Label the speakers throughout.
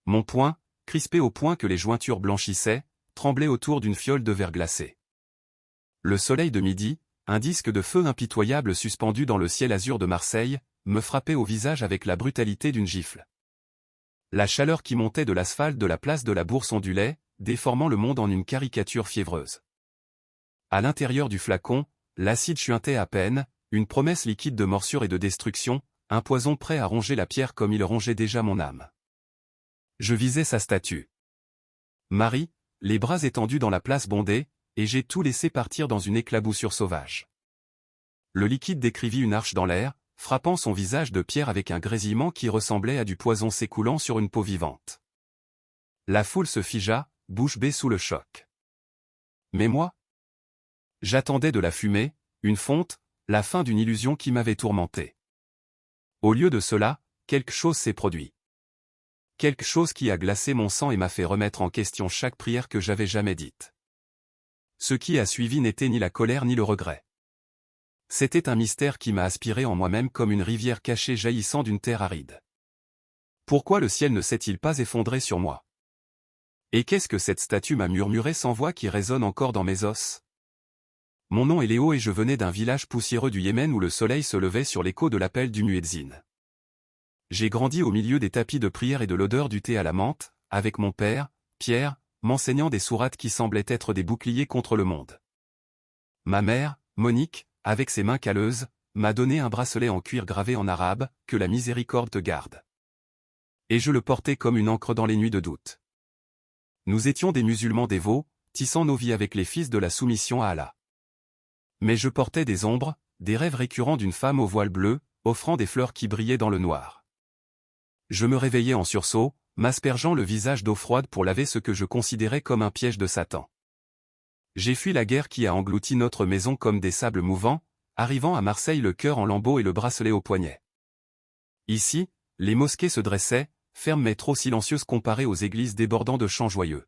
Speaker 1: Mon poing, crispé au point que les jointures blanchissaient, tremblait autour d'une fiole de verre glacé. Le soleil de midi, un disque de feu impitoyable suspendu dans le ciel azur de Marseille, me frappait au visage avec la brutalité d'une gifle. La chaleur qui montait de l'asphalte de la place de la Bourse ondulait, déformant le monde en une caricature fiévreuse. À l'intérieur du flacon, l'acide chuintait à peine, une promesse liquide de morsure et de destruction, un poison prêt à ronger la pierre comme il rongeait déjà mon âme. Je visais sa statue. Marie, les bras étendus dans la place bondée, et j'ai tout laissé partir dans une éclaboussure sauvage. Le liquide décrivit une arche dans l'air, frappant son visage de pierre avec un grésillement qui ressemblait à du poison s'écoulant sur une peau vivante. La foule se figea, bouche bée sous le choc. Mais moi? J'attendais de la fumée, une fonte, la fin d'une illusion qui m'avait tourmenté. Au lieu de cela, quelque chose s'est produit. Quelque chose qui a glacé mon sang et m'a fait remettre en question chaque prière que j'avais jamais dite. Ce qui a suivi n'était ni la colère ni le regret. C'était un mystère qui m'a aspiré en moi-même comme une rivière cachée jaillissant d'une terre aride. Pourquoi le ciel ne s'est-il pas effondré sur moi? Et qu'est-ce que cette statue m'a murmuré sans voix qui résonne encore dans mes os? Mon nom est Léo et je venais d'un village poussiéreux du Yémen où le soleil se levait sur l'écho de l'appel du muezzin. J'ai grandi au milieu des tapis de prière et de l'odeur du thé à la menthe, avec mon père, Pierre, m'enseignant des sourates qui semblaient être des boucliers contre le monde. Ma mère, Monique, avec ses mains calleuses, m'a donné un bracelet en cuir gravé en arabe, que la miséricorde te garde. Et je le portais comme une encre dans les nuits de doute. Nous étions des musulmans dévots, tissant nos vies avec les fils de la soumission à Allah. Mais je portais des ombres, des rêves récurrents d'une femme au voile bleu, offrant des fleurs qui brillaient dans le noir. Je me réveillais en sursaut, m'aspergeant le visage d'eau froide pour laver ce que je considérais comme un piège de Satan. J'ai fui la guerre qui a englouti notre maison comme des sables mouvants, arrivant à Marseille le cœur en lambeaux et le bracelet au poignet. Ici, les mosquées se dressaient, fermes mais trop silencieuses comparées aux églises débordant de chants joyeux.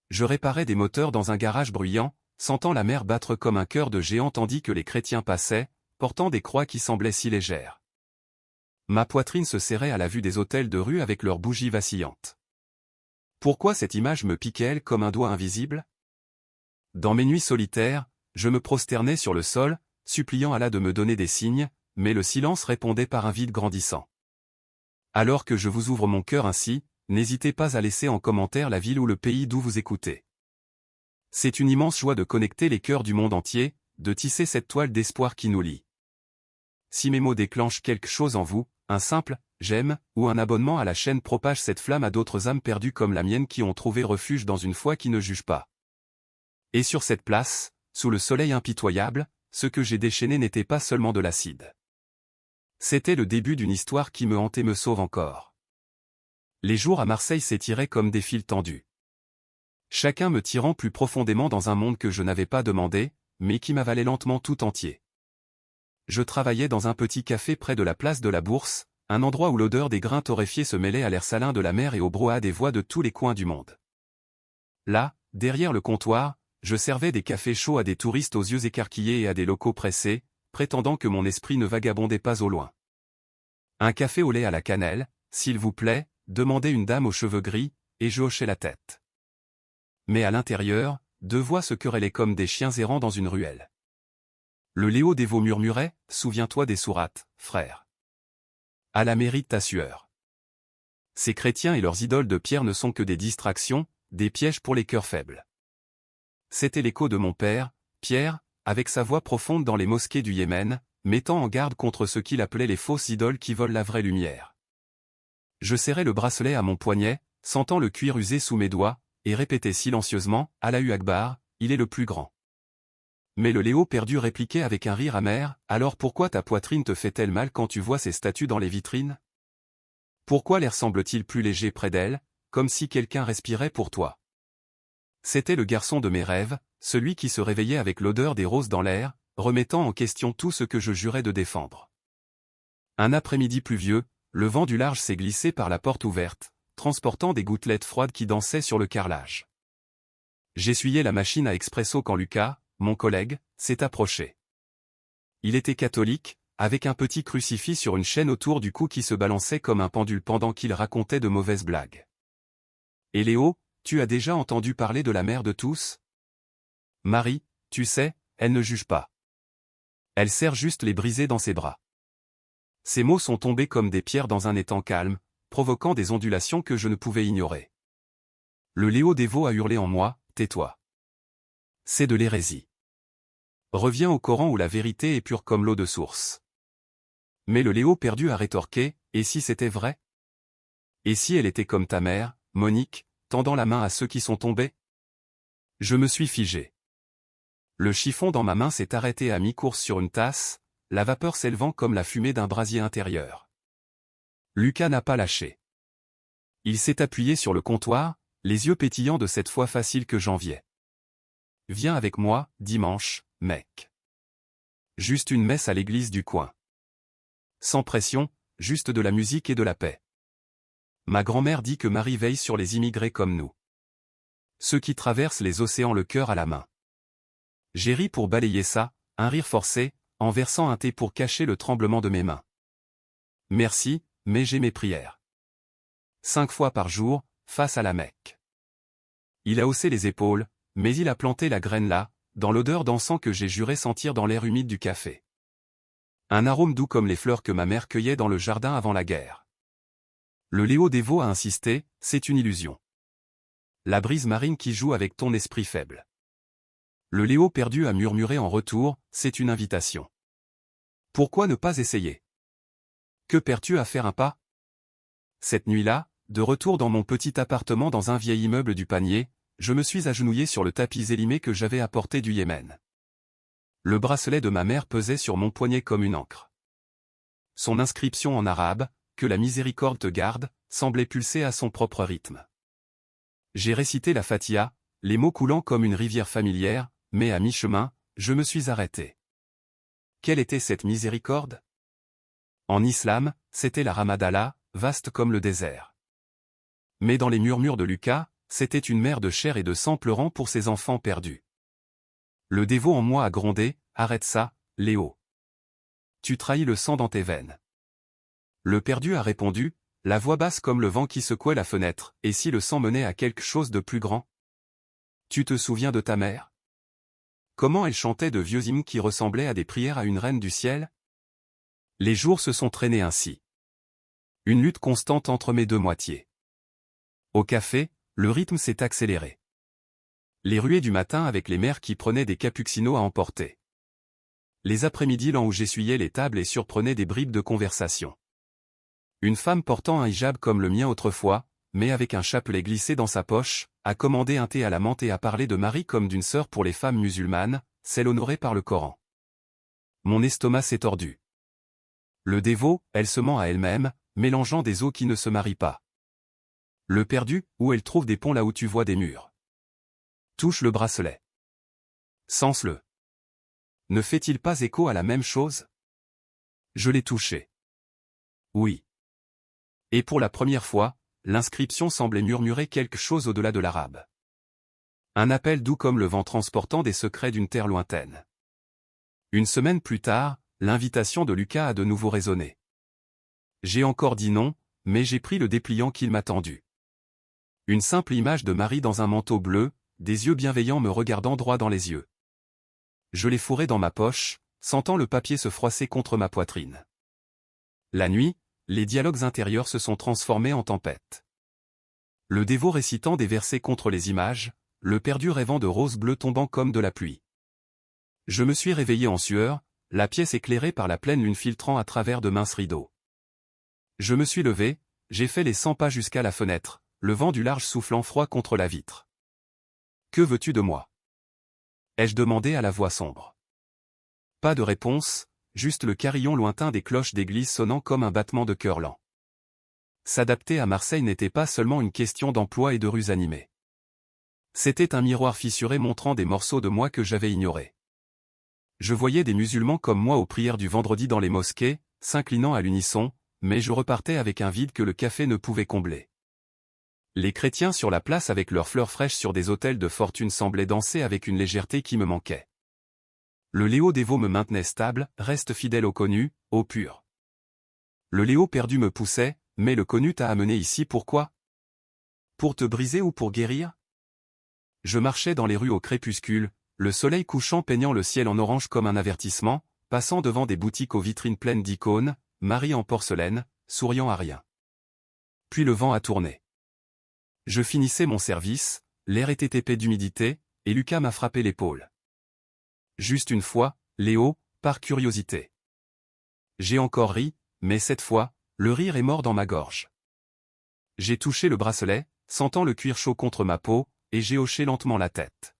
Speaker 1: Je réparais des moteurs dans un garage bruyant, sentant la mer battre comme un cœur de géant tandis que les chrétiens passaient, portant des croix qui semblaient si légères. Ma poitrine se serrait à la vue des autels de rue avec leurs bougies vacillantes. Pourquoi cette image me piquait-elle comme un doigt invisible? Dans mes nuits solitaires, je me prosternais sur le sol, suppliant Allah de me donner des signes, mais le silence répondait par un vide grandissant. Alors que je vous ouvre mon cœur ainsi, n'hésitez pas à laisser en commentaire la ville ou le pays d'où vous écoutez. C'est une immense joie de connecter les cœurs du monde entier, de tisser cette toile d'espoir qui nous lie. Si mes mots déclenchent quelque chose en vous, un simple « j'aime » ou un abonnement à la chaîne propage cette flamme à d'autres âmes perdues comme la mienne qui ont trouvé refuge dans une foi qui ne juge pas. Et sur cette place, sous le soleil impitoyable, ce que j'ai déchaîné n'était pas seulement de l'acide. C'était le début d'une histoire qui me hante et me sauve encore. Les jours à Marseille s'étiraient comme des fils tendus. Chacun me tirant plus profondément dans un monde que je n'avais pas demandé, mais qui m'avalait lentement tout entier. Je travaillais dans un petit café près de la place de la Bourse, un endroit où l'odeur des grains torréfiés se mêlait à l'air salin de la mer et au brouhaha des voix de tous les coins du monde. Là, derrière le comptoir, je servais des cafés chauds à des touristes aux yeux écarquillés et à des locaux pressés, prétendant que mon esprit ne vagabondait pas au loin. Un café au lait à la cannelle, s'il vous plaît, demandait une dame aux cheveux gris, et je hochais la tête. Mais à l'intérieur, deux voix se querellaient comme des chiens errants dans une ruelle. Le Léo dévot murmurait, « Souviens-toi des sourates, frère. Allah mérite ta sueur. » Ces chrétiens et leurs idoles de pierre ne sont que des distractions, des pièges pour les cœurs faibles. C'était l'écho de mon père, Pierre, avec sa voix profonde dans les mosquées du Yémen, mettant en garde contre ce qu'il appelait les fausses idoles qui volent la vraie lumière. Je serrais le bracelet à mon poignet, sentant le cuir usé sous mes doigts, et répétais silencieusement, « Allahu Akbar, il est le plus grand. » Mais le Léo perdu répliquait avec un rire amer, « Alors pourquoi ta poitrine te fait-elle mal quand tu vois ces statues dans les vitrines? Pourquoi l'air semble-t-il plus léger près d'elle, comme si quelqu'un respirait pour toi? » C'était le garçon de mes rêves, celui qui se réveillait avec l'odeur des roses dans l'air, remettant en question tout ce que je jurais de défendre. Un après-midi pluvieux, le vent du large s'est glissé par la porte ouverte, transportant des gouttelettes froides qui dansaient sur le carrelage. J'essuyais la machine à expresso quand Lucas, mon collègue, s'est approché. Il était catholique, avec un petit crucifix sur une chaîne autour du cou qui se balançait comme un pendule pendant qu'il racontait de mauvaises blagues. Et Léo, tu as déjà entendu parler de la mère de tous? Marie, tu sais, elle ne juge pas. Elle serre juste les brisés dans ses bras. Ces mots sont tombés comme des pierres dans un étang calme, provoquant des ondulations que je ne pouvais ignorer. Le Léo dévot a hurlé en moi, tais-toi. C'est de l'hérésie. Reviens au Coran où la vérité est pure comme l'eau de source. Mais le Léo perdu a rétorqué, et si c'était vrai? Et si elle était comme ta mère, Monique, tendant la main à ceux qui sont tombés? Je me suis figé. Le chiffon dans ma main s'est arrêté à mi-course sur une tasse, la vapeur s'élevant comme la fumée d'un brasier intérieur. Lucas n'a pas lâché. Il s'est appuyé sur le comptoir, les yeux pétillants de cette foi facile que j'enviais. Viens avec moi, dimanche, mec. Juste une messe à l'église du coin. Sans pression, juste de la musique et de la paix. Ma grand-mère dit que Marie veille sur les immigrés comme nous. Ceux qui traversent les océans le cœur à la main. J'ai ri pour balayer ça, un rire forcé, en versant un thé pour cacher le tremblement de mes mains. Merci, mais j'ai mes prières. 5 fois par jour, face à la Mecque. Il a haussé les épaules, mais il a planté la graine là, dans l'odeur d'encens que j'ai juré sentir dans l'air humide du café. Un arôme doux comme les fleurs que ma mère cueillait dans le jardin avant la guerre. Le Léo dévot a insisté, c'est une illusion. La brise marine qui joue avec ton esprit faible. Le Léo perdu a murmuré en retour, c'est une invitation. Pourquoi ne pas essayer? Que perds-tu à faire un pas? Cette nuit-là, de retour dans mon petit appartement dans un vieil immeuble du Panier, je me suis agenouillé sur le tapis élimé que j'avais apporté du Yémen. Le bracelet de ma mère pesait sur mon poignet comme une encre. Son inscription en arabe, que la miséricorde te garde, semblait pulser à son propre rythme. J'ai récité la Fatiha, les mots coulant comme une rivière familière, mais à mi-chemin, je me suis arrêté. Quelle était cette miséricorde? En islam, c'était la Ramadallah, vaste comme le désert. Mais dans les murmures de Lucas, c'était une mère de chair et de sang pleurant pour ses enfants perdus. Le dévot en moi a grondé, arrête ça, Léo. Tu trahis le sang dans tes veines. Le perdu a répondu, la voix basse comme le vent qui secouait la fenêtre, et si le sang menait à quelque chose de plus grand? Tu te souviens de ta mère? Comment elle chantait de vieux hymnes qui ressemblaient à des prières à une reine du ciel? Les jours se sont traînés ainsi. Une lutte constante entre mes deux moitiés. Au café, le rythme s'est accéléré. Les ruées du matin avec les mères qui prenaient des cappuccinos à emporter. Les après-midi là où j'essuyais les tables et surprenais des bribes de conversation. Une femme portant un hijab comme le mien autrefois, mais avec un chapelet glissé dans sa poche, a commandé un thé à la menthe et a parlé de Marie comme d'une sœur pour les femmes musulmanes, celle honorée par le Coran. Mon estomac s'est tordu. Le dévot, elle se ment à elle-même, mélangeant des eaux qui ne se marient pas. Le perdu, où elle trouve des ponts là où tu vois des murs. Touche le bracelet. Sens-le. Ne fait-il pas écho à la même chose? Je l'ai touché. Oui. Et pour la première fois, l'inscription semblait murmurer quelque chose au-delà de l'arabe. Un appel doux comme le vent transportant des secrets d'une terre lointaine. Une semaine plus tard, l'invitation de Lucas a de nouveau résonné. J'ai encore dit non, mais j'ai pris le dépliant qu'il m'a tendu. Une simple image de Marie dans un manteau bleu, des yeux bienveillants me regardant droit dans les yeux. Je l'ai fourré dans ma poche, sentant le papier se froisser contre ma poitrine. La nuit, les dialogues intérieurs se sont transformés en tempête. Le dévot récitant des versets contre les images, le perdu rêvant de roses bleues tombant comme de la pluie. Je me suis réveillé en sueur, la pièce éclairée par la pleine lune filtrant à travers de minces rideaux. Je me suis levé, j'ai fait les 100 pas jusqu'à la fenêtre, le vent du large soufflant froid contre la vitre. Que veux-tu de moi? Ai-je demandé à la voix sombre. Pas de réponse, juste le carillon lointain des cloches d'église sonnant comme un battement de cœur lent. S'adapter à Marseille n'était pas seulement une question d'emploi et de rues animées. C'était un miroir fissuré montrant des morceaux de moi que j'avais ignorés. Je voyais des musulmans comme moi aux prières du vendredi dans les mosquées, s'inclinant à l'unisson, mais je repartais avec un vide que le café ne pouvait combler. Les chrétiens sur la place avec leurs fleurs fraîches sur des autels de fortune semblaient danser avec une légèreté qui me manquait. Le Léo dévot me maintenait stable, reste fidèle au connu, au pur. Le Léo perdu me poussait, mais le connu t'a amené ici pourquoi? Pour te briser ou pour guérir? Je marchais dans les rues au crépuscule, le soleil couchant peignant le ciel en orange comme un avertissement, passant devant des boutiques aux vitrines pleines d'icônes, Marie en porcelaine, souriant à rien. Puis le vent a tourné. Je finissais mon service, l'air était épais d'humidité, et Lucas m'a frappé l'épaule. Juste une fois, Léo, par curiosité. J'ai encore ri, mais cette fois, le rire est mort dans ma gorge. J'ai touché le bracelet, sentant le cuir chaud contre ma peau, et j'ai hoché lentement la tête.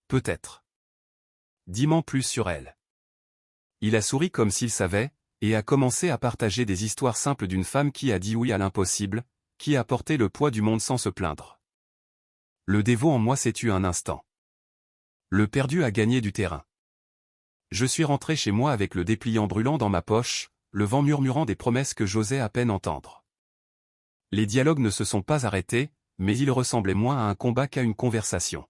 Speaker 1: Peut-être. Dis-m'en plus sur elle. Il a souri comme s'il savait, et a commencé à partager des histoires simples d'une femme qui a dit oui à l'impossible, qui a porté le poids du monde sans se plaindre. Le dévot en moi s'est tu un instant. Le perdu a gagné du terrain. Je suis rentré chez moi avec le dépliant brûlant dans ma poche, le vent murmurant des promesses que j'osais à peine entendre. Les dialogues ne se sont pas arrêtés, mais ils ressemblaient moins à un combat qu'à une conversation.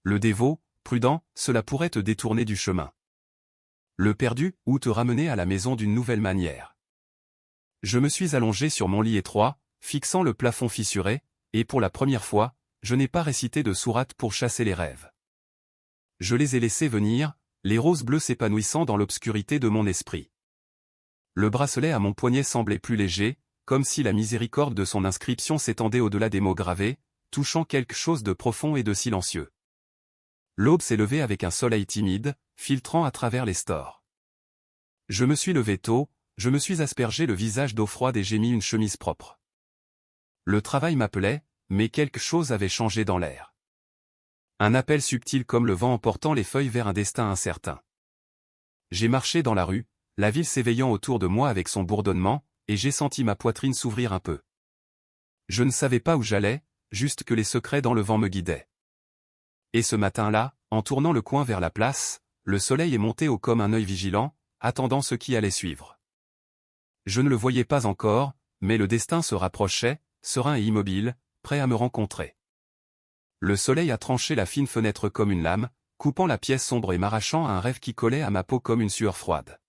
Speaker 1: Le dévot, prudent, cela pourrait te détourner du chemin. Le perdu, ou te ramener à la maison d'une nouvelle manière. Je me suis allongé sur mon lit étroit, fixant le plafond fissuré, et pour la première fois, je n'ai pas récité de sourate pour chasser les rêves. Je les ai laissés venir, les roses bleues s'épanouissant dans l'obscurité de mon esprit. Le bracelet à mon poignet semblait plus léger, comme si la miséricorde de son inscription s'étendait au-delà des mots gravés, touchant quelque chose de profond et de silencieux. L'aube s'est levée avec un soleil timide, filtrant à travers les stores. Je me suis levé tôt, je me suis aspergé le visage d'eau froide et j'ai mis une chemise propre. Le travail m'appelait, mais quelque chose avait changé dans l'air. Un appel subtil comme le vent emportant les feuilles vers un destin incertain. J'ai marché dans la rue, la ville s'éveillant autour de moi avec son bourdonnement, et j'ai senti ma poitrine s'ouvrir un peu. Je ne savais pas où j'allais, juste que les secrets dans le vent me guidaient. Et ce matin-là, en tournant le coin vers la place, le soleil est monté haut comme un œil vigilant, attendant ce qui allait suivre. Je ne le voyais pas encore, mais le destin se rapprochait, serein et immobile, prêt à me rencontrer. Le soleil a tranché la fine fenêtre comme une lame, coupant la pièce sombre et m'arrachant à un rêve qui collait à ma peau comme une sueur froide.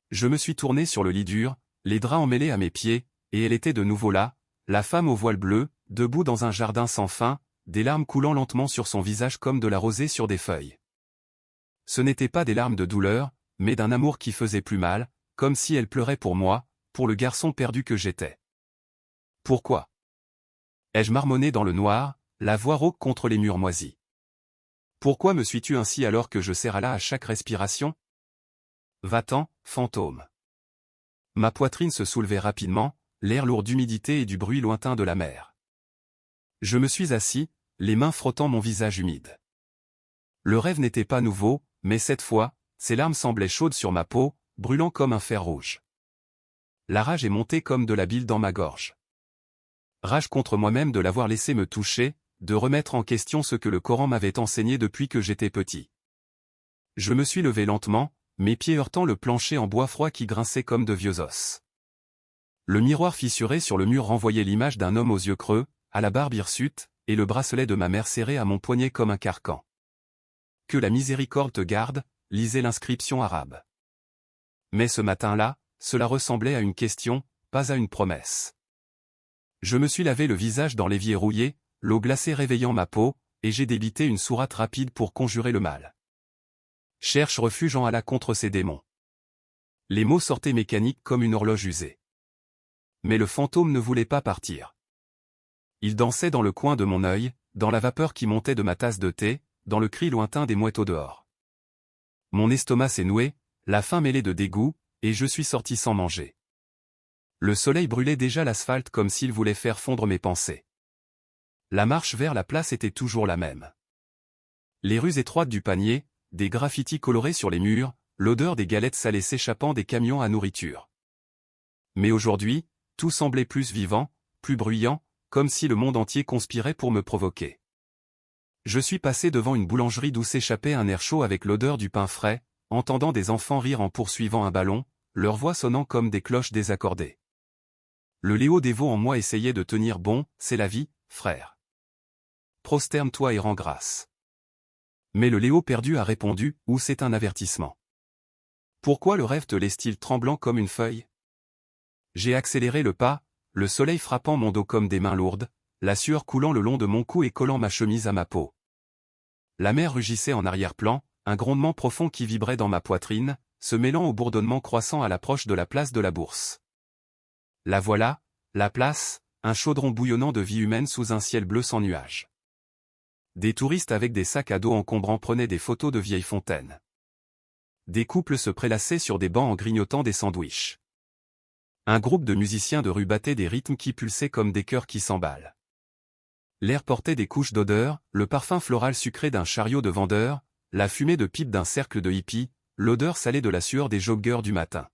Speaker 1: Je me suis tourné sur le lit dur, les draps emmêlés à mes pieds, et elle était de nouveau là, la femme au voile bleu, debout dans un jardin sans fin, des larmes coulant lentement sur son visage comme de la rosée sur des feuilles. Ce n'étaient pas des larmes de douleur, mais d'un amour qui faisait plus mal, comme si elle pleurait pour moi, pour le garçon perdu que j'étais. Pourquoi? Ai-je marmonné dans le noir, la voix rauque contre les murs moisis. Pourquoi me suis-tu ainsi alors que je serrais là à chaque respiration? Va-t'en, fantôme. Ma poitrine se soulevait rapidement, l'air lourd d'humidité et du bruit lointain de la mer. Je me suis assis, les mains frottant mon visage humide. Le rêve n'était pas nouveau, mais cette fois, ces larmes semblaient chaudes sur ma peau, brûlant comme un fer rouge. La rage est montée comme de la bile dans ma gorge. Rage contre moi-même de l'avoir laissé me toucher, de remettre en question ce que le Coran m'avait enseigné depuis que j'étais petit. Je me suis levé lentement, mes pieds heurtant le plancher en bois froid qui grinçait comme de vieux os. Le miroir fissuré sur le mur renvoyait l'image d'un homme aux yeux creux, à la barbe hirsute, et le bracelet de ma mère serré à mon poignet comme un carcan. Que la miséricorde te garde, lisait l'inscription arabe. Mais ce matin-là, cela ressemblait à une question, pas à une promesse. Je me suis lavé le visage dans l'évier rouillé, l'eau glacée réveillant ma peau, et j'ai débité une sourate rapide pour conjurer le mal. Cherche refuge en Allah contre ces démons. Les mots sortaient mécaniques comme une horloge usée. Mais le fantôme ne voulait pas partir. Il dansait dans le coin de mon œil, dans la vapeur qui montait de ma tasse de thé, dans le cri lointain des mouettes au dehors. Mon estomac s'est noué, la faim mêlée de dégoût, et je suis sorti sans manger. Le soleil brûlait déjà l'asphalte comme s'il voulait faire fondre mes pensées. La marche vers la place était toujours la même. Les rues étroites du panier, des graffitis colorés sur les murs, l'odeur des galettes salées s'échappant des camions à nourriture. Mais aujourd'hui, tout semblait plus vivant, plus bruyant, comme si le monde entier conspirait pour me provoquer. Je suis passé devant une boulangerie d'où s'échappait un air chaud avec l'odeur du pain frais, entendant des enfants rire en poursuivant un ballon, leur voix sonnant comme des cloches désaccordées. Le Léo dévot en moi essayait de tenir bon, c'est la vie, frère. Prosterne-toi et rends grâce. Mais le Léo perdu a répondu, ou c'est un avertissement. Pourquoi le rêve te laisse-t-il tremblant comme une feuille? J'ai accéléré le pas, le soleil frappant mon dos comme des mains lourdes, la sueur coulant le long de mon cou et collant ma chemise à ma peau. La mer rugissait en arrière-plan, un grondement profond qui vibrait dans ma poitrine, se mêlant au bourdonnement croissant à l'approche de la place de la Bourse. La voilà, la place, un chaudron bouillonnant de vie humaine sous un ciel bleu sans nuages. Des touristes avec des sacs à dos encombrants prenaient des photos de vieilles fontaines. Des couples se prélassaient sur des bancs en grignotant des sandwichs. Un groupe de musiciens de rue battait des rythmes qui pulsaient comme des cœurs qui s'emballent. L'air portait des couches d'odeur, le parfum floral sucré d'un chariot de vendeurs, la fumée de pipe d'un cercle de hippies, l'odeur salée de la sueur des joggeurs du matin.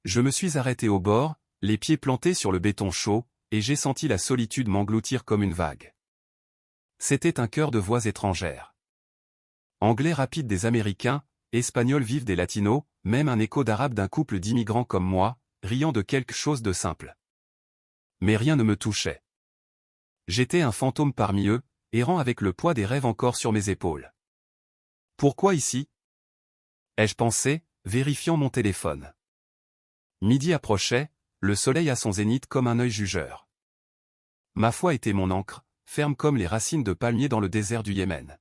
Speaker 1: Je me suis arrêté au bord, les pieds plantés sur le béton chaud, et j'ai senti la solitude m'engloutir comme une vague. C'était un chœur de voix étrangères. Anglais rapide des Américains, Espagnols vifs des Latinos, même un écho d'arabe d'un couple d'immigrants comme moi, riant de quelque chose de simple. Mais rien ne me touchait. J'étais un fantôme parmi eux, errant avec le poids des rêves encore sur mes épaules. Pourquoi ici? Ai-je pensé, vérifiant mon téléphone. Midi approchait, le soleil à son zénith comme un œil jugeur. Ma foi était mon ancre, ferme comme les racines de palmiers dans le désert du Yémen.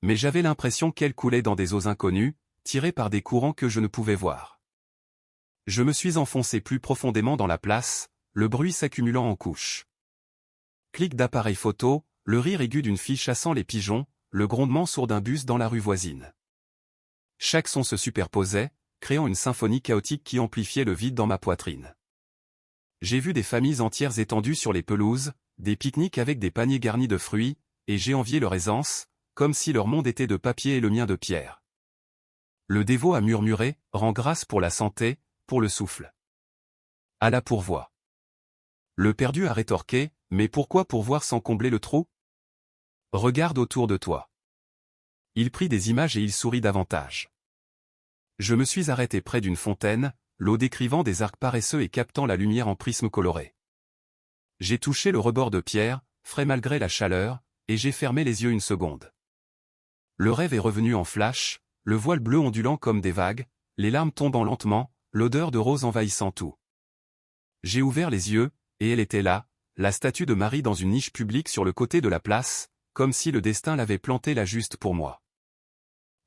Speaker 1: Mais j'avais l'impression qu'elle coulait dans des eaux inconnues, tirée par des courants que je ne pouvais voir. Je me suis enfoncé plus profondément dans la place, le bruit s'accumulant en couches. Clic d'appareil photo, le rire aigu d'une fille chassant les pigeons, le grondement sourd d'un bus dans la rue voisine. Chaque son se superposait, créant une symphonie chaotique qui amplifiait le vide dans ma poitrine. J'ai vu des familles entières étendues sur les pelouses, des pique-niques avec des paniers garnis de fruits, et j'ai envié leur aisance, comme si leur monde était de papier et le mien de pierre. Le dévot a murmuré, rends grâce pour la santé, pour le souffle. Allah pourvoit. Le perdu a rétorqué, mais pourquoi pourvoir sans combler le trou? Regarde autour de toi. Il prit des images et il sourit davantage. Je me suis arrêté près d'une fontaine, l'eau décrivant des arcs paresseux et captant la lumière en prismes colorés. J'ai touché le rebord de pierre, frais malgré la chaleur, et j'ai fermé les yeux une seconde. Le rêve est revenu en flash, le voile bleu ondulant comme des vagues, les larmes tombant lentement, l'odeur de rose envahissant tout. J'ai ouvert les yeux, et elle était là, la statue de Marie dans une niche publique sur le côté de la place, comme si le destin l'avait plantée là juste pour moi.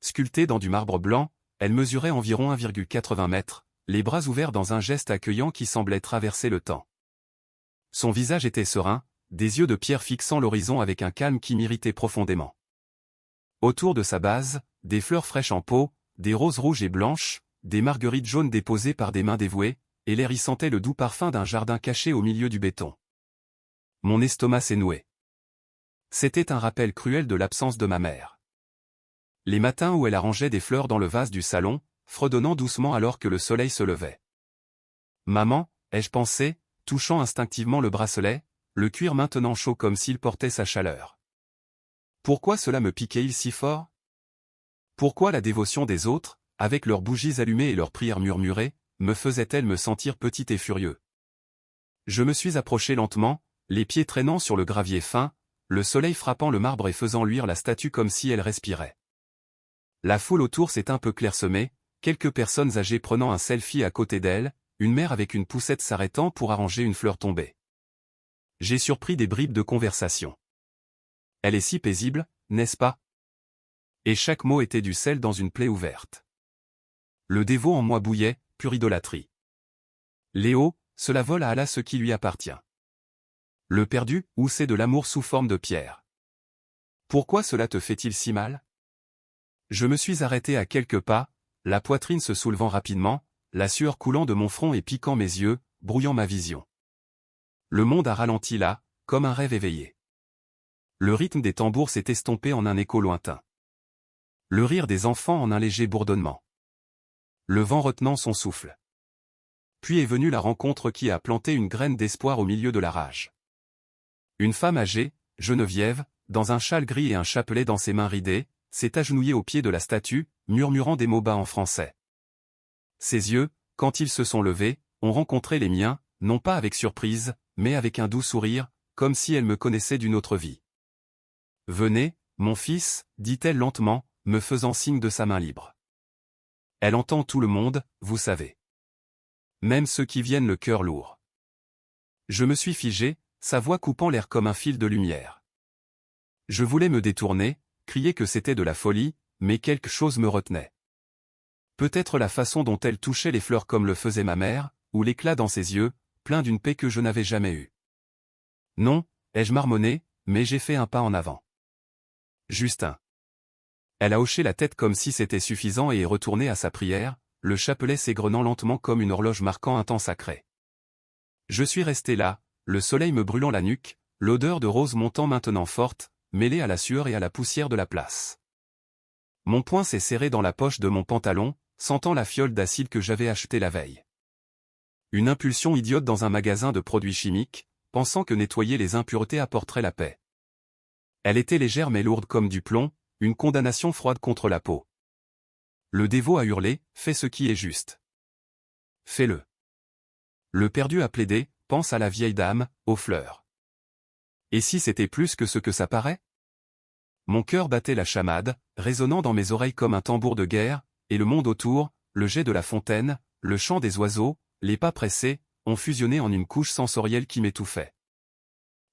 Speaker 1: Sculptée dans du marbre blanc, elle mesurait environ 1,80 mètres, les bras ouverts dans un geste accueillant qui semblait traverser le temps. Son visage était serein, des yeux de pierre fixant l'horizon avec un calme qui m'irritait profondément. Autour de sa base, des fleurs fraîches en pot, des roses rouges et blanches, des marguerites jaunes déposées par des mains dévouées, et l'air y sentait le doux parfum d'un jardin caché au milieu du béton. Mon estomac s'est noué. C'était un rappel cruel de l'absence de ma mère. Les matins où elle arrangeait des fleurs dans le vase du salon, fredonnant doucement alors que le soleil se levait. Maman, ai-je pensé, touchant instinctivement le bracelet, le cuir maintenant chaud comme s'il portait sa chaleur. Pourquoi cela me piquait-il si fort? Pourquoi la dévotion des autres, avec leurs bougies allumées et leurs prières murmurées, me faisait-elle me sentir petit et furieux? Je me suis approché lentement, les pieds traînant sur le gravier fin, le soleil frappant le marbre et faisant luire la statue comme si elle respirait. La foule autour s'est un peu clairsemée, quelques personnes âgées prenant un selfie à côté d'elle, une mère avec une poussette s'arrêtant pour arranger une fleur tombée. J'ai surpris des bribes de conversation. Elle est si paisible, n'est-ce pas? Et chaque mot était du sel dans une plaie ouverte. Le dévot en moi bouillait, pure idolâtrie. Léo, cela vole à Allah ce qui lui appartient. Le perdu, ou c'est de l'amour sous forme de pierre. Pourquoi cela te fait-il si mal? Je me suis arrêté à quelques pas, la poitrine se soulevant rapidement, la sueur coulant de mon front et piquant mes yeux, brouillant ma vision. Le monde a ralenti là, comme un rêve éveillé. Le rythme des tambours s'est estompé en un écho lointain. Le rire des enfants en un léger bourdonnement. Le vent retenant son souffle. Puis est venue la rencontre qui a planté une graine d'espoir au milieu de la rage. Une femme âgée, Geneviève, dans un châle gris et un chapelet dans ses mains ridées, s'est agenouillée au pied de la statue, murmurant des mots bas en français. Ses yeux, quand ils se sont levés, ont rencontré les miens, non pas avec surprise, mais avec un doux sourire, comme si elle me connaissait d'une autre vie. « Venez, mon fils, dit-elle lentement, me faisant signe de sa main libre. Elle entend tout le monde, vous savez. Même ceux qui viennent le cœur lourd. Je me suis figé, sa voix coupant l'air comme un fil de lumière. Je voulais me détourner, crier que c'était de la folie, mais quelque chose me retenait. Peut-être la façon dont elle touchait les fleurs comme le faisait ma mère, ou l'éclat dans ses yeux, plein d'une paix que je n'avais jamais eue. Non, ai-je marmonné, mais j'ai fait un pas en avant. Justin. Elle a hoché la tête comme si c'était suffisant et est retournée à sa prière, le chapelet s'égrenant lentement comme une horloge marquant un temps sacré. Je suis resté là, le soleil me brûlant la nuque, l'odeur de rose montant maintenant forte, mêlée à la sueur et à la poussière de la place. Mon poing s'est serré dans la poche de mon pantalon, sentant la fiole d'acide que j'avais achetée la veille. Une impulsion idiote dans un magasin de produits chimiques, pensant que nettoyer les impuretés apporterait la paix. Elle était légère mais lourde comme du plomb, une condamnation froide contre la peau. Le dévot a hurlé, fais ce qui est juste. Fais-le. Le perdu a plaidé, pense à la vieille dame, aux fleurs. Et si c'était plus que ce que ça paraît? Mon cœur battait la chamade, résonnant dans mes oreilles comme un tambour de guerre, et le monde autour, le jet de la fontaine, le chant des oiseaux, les pas pressés, ont fusionné en une couche sensorielle qui m'étouffait.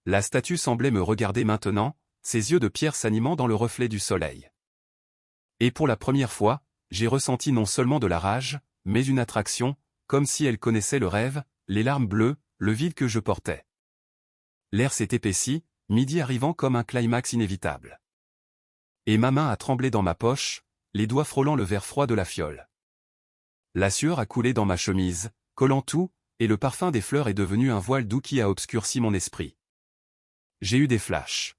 Speaker 1: La statue semblait me regarder maintenant, ses yeux de pierre s'animant dans le reflet du soleil. Et pour la première fois, j'ai ressenti non seulement de la rage, mais une attraction, comme si elle connaissait le rêve, les larmes bleues, le vide que je portais. L'air s'est épaissi, midi arrivant comme un climax inévitable. Et ma main a tremblé dans ma poche, les doigts frôlant le verre froid de la fiole. La sueur a coulé dans ma chemise, collant tout, et le parfum des fleurs est devenu un voile doux qui a obscurci mon esprit. J'ai eu des flashs.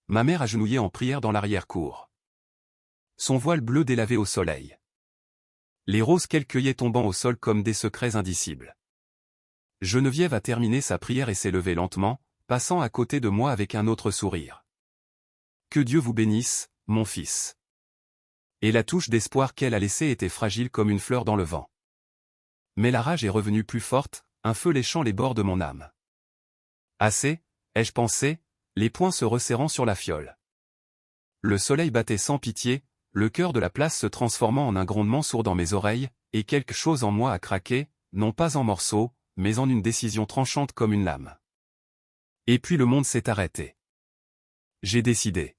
Speaker 1: Ma mère agenouillée en prière dans l'arrière-cour. Son voile bleu délavé au soleil. Les roses qu'elle cueillait tombant au sol comme des secrets indicibles. Geneviève a terminé sa prière et s'est levée lentement, passant à côté de moi avec un autre sourire. Que Dieu vous bénisse, mon fils. Et la touche d'espoir qu'elle a laissée était fragile comme une fleur dans le vent. Mais la rage est revenue plus forte, un feu léchant les bords de mon âme. Assez, ai-je pensé, les poings se resserrant sur la fiole. Le soleil battait sans pitié, le cœur de la place se transformant en un grondement sourd dans mes oreilles, et quelque chose en moi a craqué, non pas en morceaux, mais en une décision tranchante comme une lame. Et puis le monde s'est arrêté. J'ai décidé.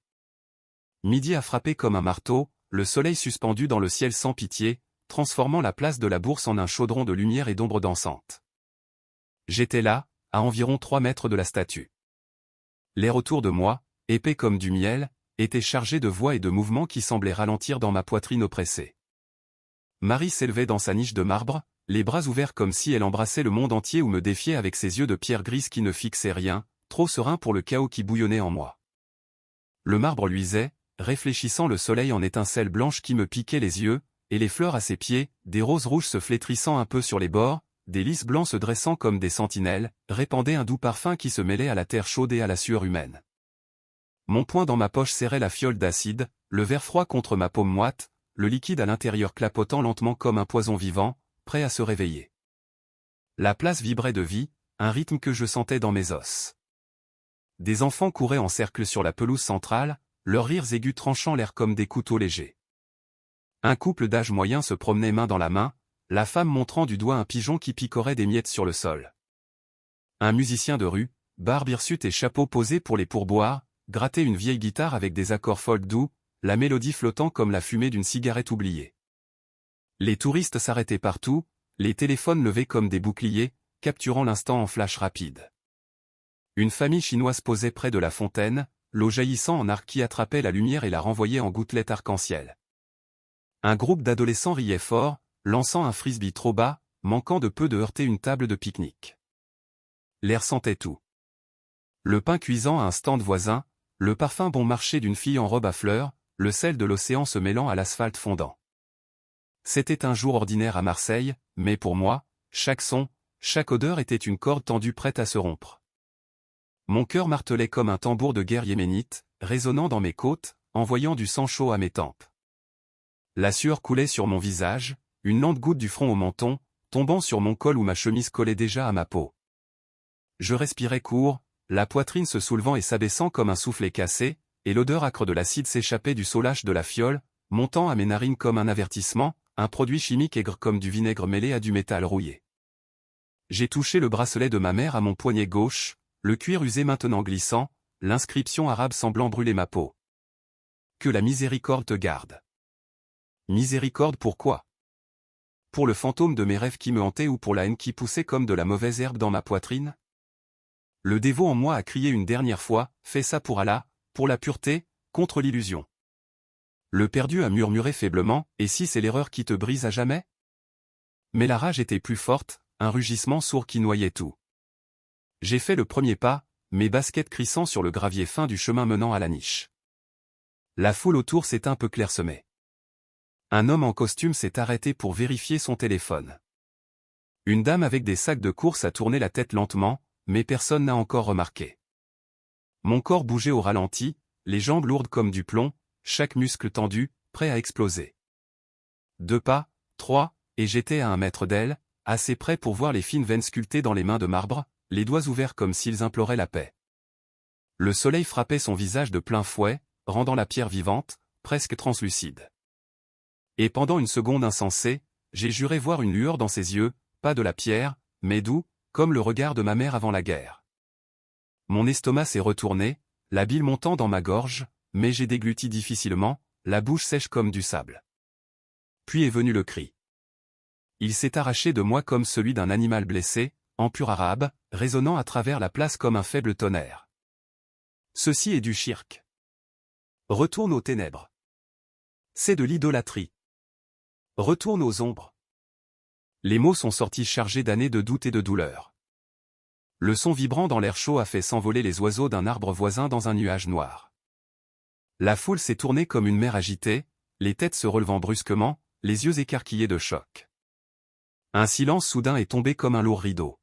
Speaker 1: Midi a frappé comme un marteau, le soleil suspendu dans le ciel sans pitié, transformant la place de la Bourse en un chaudron de lumière et d'ombre dansante. J'étais là, à environ 3 mètres de la statue. L'air autour de moi, épais comme du miel, était chargé de voix et de mouvements qui semblaient ralentir dans ma poitrine oppressée. Marie s'élevait dans sa niche de marbre, les bras ouverts comme si elle embrassait le monde entier ou me défiait avec ses yeux de pierre grise qui ne fixaient rien, trop sereins pour le chaos qui bouillonnait en moi. Le marbre luisait, réfléchissant le soleil en étincelles blanches qui me piquaient les yeux, et les fleurs à ses pieds, des roses rouges se flétrissant un peu sur les bords, des lys blancs se dressant comme des sentinelles, répandaient un doux parfum qui se mêlait à la terre chaude et à la sueur humaine. Mon poing dans ma poche serrait la fiole d'acide, le verre froid contre ma paume moite, le liquide à l'intérieur clapotant lentement comme un poison vivant, prêt à se réveiller. La place vibrait de vie, un rythme que je sentais dans mes os. Des enfants couraient en cercle sur la pelouse centrale, leurs rires aigus tranchant l'air comme des couteaux légers. Un couple d'âge moyen se promenait main dans la main, la femme montrant du doigt un pigeon qui picorait des miettes sur le sol. Un musicien de rue, barbe hirsute et chapeau posé pour les pourboires, grattait une vieille guitare avec des accords folk doux, la mélodie flottant comme la fumée d'une cigarette oubliée. Les touristes s'arrêtaient partout, les téléphones levés comme des boucliers, capturant l'instant en flash rapide. Une famille chinoise posait près de la fontaine, l'eau jaillissant en arc qui attrapait la lumière et la renvoyait en gouttelettes arc-en-ciel. Un groupe d'adolescents riait fort, lançant un frisbee trop bas, manquant de peu de heurter une table de pique-nique. L'air sentait tout. Le pain cuisant à un stand voisin, le parfum bon marché d'une fille en robe à fleurs, le sel de l'océan se mêlant à l'asphalte fondant. C'était un jour ordinaire à Marseille, mais pour moi, chaque son, chaque odeur était une corde tendue prête à se rompre. Mon cœur martelait comme un tambour de guerre yéménite, résonnant dans mes côtes, envoyant du sang chaud à mes tempes. La sueur coulait sur mon visage, une lente goutte du front au menton, tombant sur mon col où ma chemise collait déjà à ma peau. Je respirais court, la poitrine se soulevant et s'abaissant comme un soufflet cassé, et l'odeur âcre de l'acide s'échappait du solâche de la fiole, montant à mes narines comme un avertissement, un produit chimique aigre comme du vinaigre mêlé à du métal rouillé. J'ai touché le bracelet de ma mère à mon poignet gauche, le cuir usé maintenant glissant, l'inscription arabe semblant brûler ma peau. Que la miséricorde te garde. Miséricorde pourquoi? Pour le fantôme de mes rêves qui me hantait ou pour la haine qui poussait comme de la mauvaise herbe dans ma poitrine? Le dévot en moi a crié une dernière fois, fais ça pour Allah, pour la pureté, contre l'illusion. Le perdu a murmuré faiblement, et si c'est l'erreur qui te brise à jamais? Mais la rage était plus forte, un rugissement sourd qui noyait tout. J'ai fait le premier pas, mes baskets crissant sur le gravier fin du chemin menant à la niche. La foule autour s'est un peu clairsemée. Un homme en costume s'est arrêté pour vérifier son téléphone. Une dame avec des sacs de course a tourné la tête lentement, mais personne n'a encore remarqué. Mon corps bougeait au ralenti, les jambes lourdes comme du plomb, chaque muscle tendu, prêt à exploser. 2 pas, 3, et j'étais à 1 mètre d'elle, assez près pour voir les fines veines sculptées dans les mains de marbre, les doigts ouverts comme s'ils imploraient la paix. Le soleil frappait son visage de plein fouet, rendant la pierre vivante, presque translucide. Et pendant une seconde insensée, j'ai juré voir une lueur dans ses yeux, pas de la pierre, mais doux, comme le regard de ma mère avant la guerre. Mon estomac s'est retourné, la bile montant dans ma gorge, mais j'ai dégluti difficilement, la bouche sèche comme du sable. Puis est venu le cri. Il s'est arraché de moi comme celui d'un animal blessé, en pur arabe, résonnant à travers la place comme un faible tonnerre. Ceci est du shirk. Retourne aux ténèbres. C'est de l'idolâtrie. Retourne aux ombres. Les mots sont sortis chargés d'années de doute et de douleur. Le son vibrant dans l'air chaud a fait s'envoler les oiseaux d'un arbre voisin dans un nuage noir. La foule s'est tournée comme une mer agitée, les têtes se relevant brusquement, les yeux écarquillés de choc. Un silence soudain est tombé comme un lourd rideau.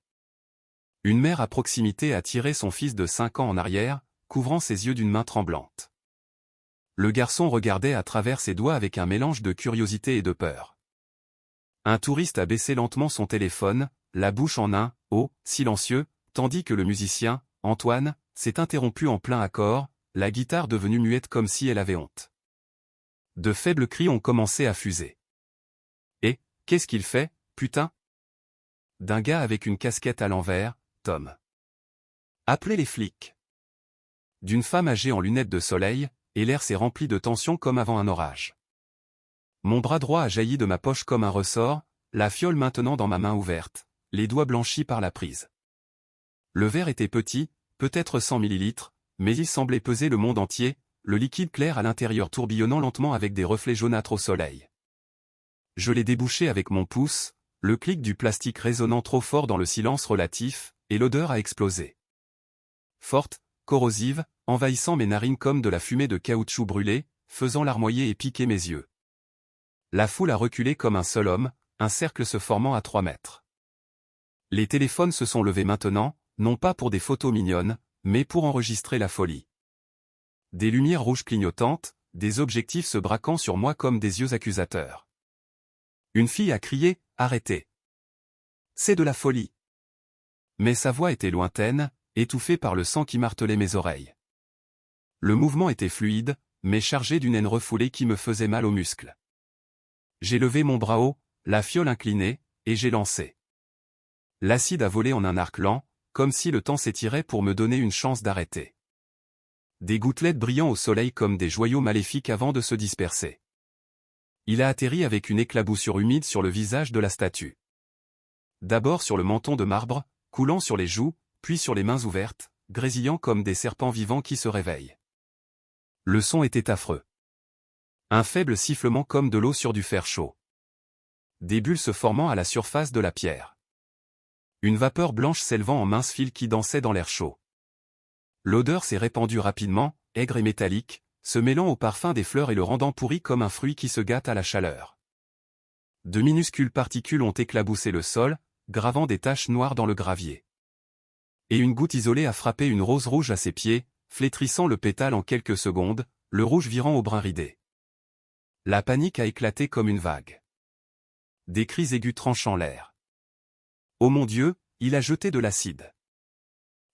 Speaker 1: Une mère à proximité a tiré son fils de 5 ans en arrière, couvrant ses yeux d'une main tremblante. Le garçon regardait à travers ses doigts avec un mélange de curiosité et de peur. Un touriste a baissé lentement son téléphone, la bouche en un « oh » silencieux, tandis que le musicien, Antoine, s'est interrompu en plein accord, la guitare devenue muette comme si elle avait honte. De faibles cris ont commencé à fuser. Et, qu'est-ce qu'il fait, putain? D'un gars avec une casquette à l'envers, Tom. Appelez les flics. D'une femme âgée en lunettes de soleil, et l'air s'est rempli de tension comme avant un orage. Mon bras droit a jailli de ma poche comme un ressort, la fiole maintenant dans ma main ouverte, les doigts blanchis par la prise. Le verre était petit, peut-être 100 millilitres, mais il semblait peser le monde entier, le liquide clair à l'intérieur tourbillonnant lentement avec des reflets jaunâtres au soleil. Je l'ai débouché avec mon pouce, le clic du plastique résonnant trop fort dans le silence relatif, et l'odeur a explosé. Forte, corrosive, envahissant mes narines comme de la fumée de caoutchouc brûlé, faisant larmoyer et piquer mes yeux. La foule a reculé comme un seul homme, un cercle se formant à 3 mètres. Les téléphones se sont levés maintenant, non pas pour des photos mignonnes, mais pour enregistrer la folie. Des lumières rouges clignotantes, des objectifs se braquant sur moi comme des yeux accusateurs. Une fille a crié « Arrêtez !» C'est de la folie. Mais sa voix était lointaine, étouffée par le sang qui martelait mes oreilles. Le mouvement était fluide, mais chargé d'une haine refoulée qui me faisait mal aux muscles. J'ai levé mon bras haut, la fiole inclinée, et j'ai lancé. L'acide a volé en un arc lent, comme si le temps s'étirait pour me donner une chance d'arrêter. Des gouttelettes brillant au soleil comme des joyaux maléfiques avant de se disperser. Il a atterri avec une éclaboussure humide sur le visage de la statue. D'abord sur le menton de marbre, coulant sur les joues, puis sur les mains ouvertes, grésillant comme des serpents vivants qui se réveillent. Le son était affreux. Un faible sifflement comme de l'eau sur du fer chaud. Des bulles se formant à la surface de la pierre. Une vapeur blanche s'élevant en minces fils qui dansaient dans l'air chaud. L'odeur s'est répandue rapidement, aigre et métallique, se mêlant au parfum des fleurs et le rendant pourri comme un fruit qui se gâte à la chaleur. De minuscules particules ont éclaboussé le sol, gravant des taches noires dans le gravier. Et une goutte isolée a frappé une rose rouge à ses pieds, flétrissant le pétale en quelques secondes, le rouge virant au brun ridé. La panique a éclaté comme une vague. Des cris aigus tranchant l'air. Oh mon Dieu, il a jeté de l'acide.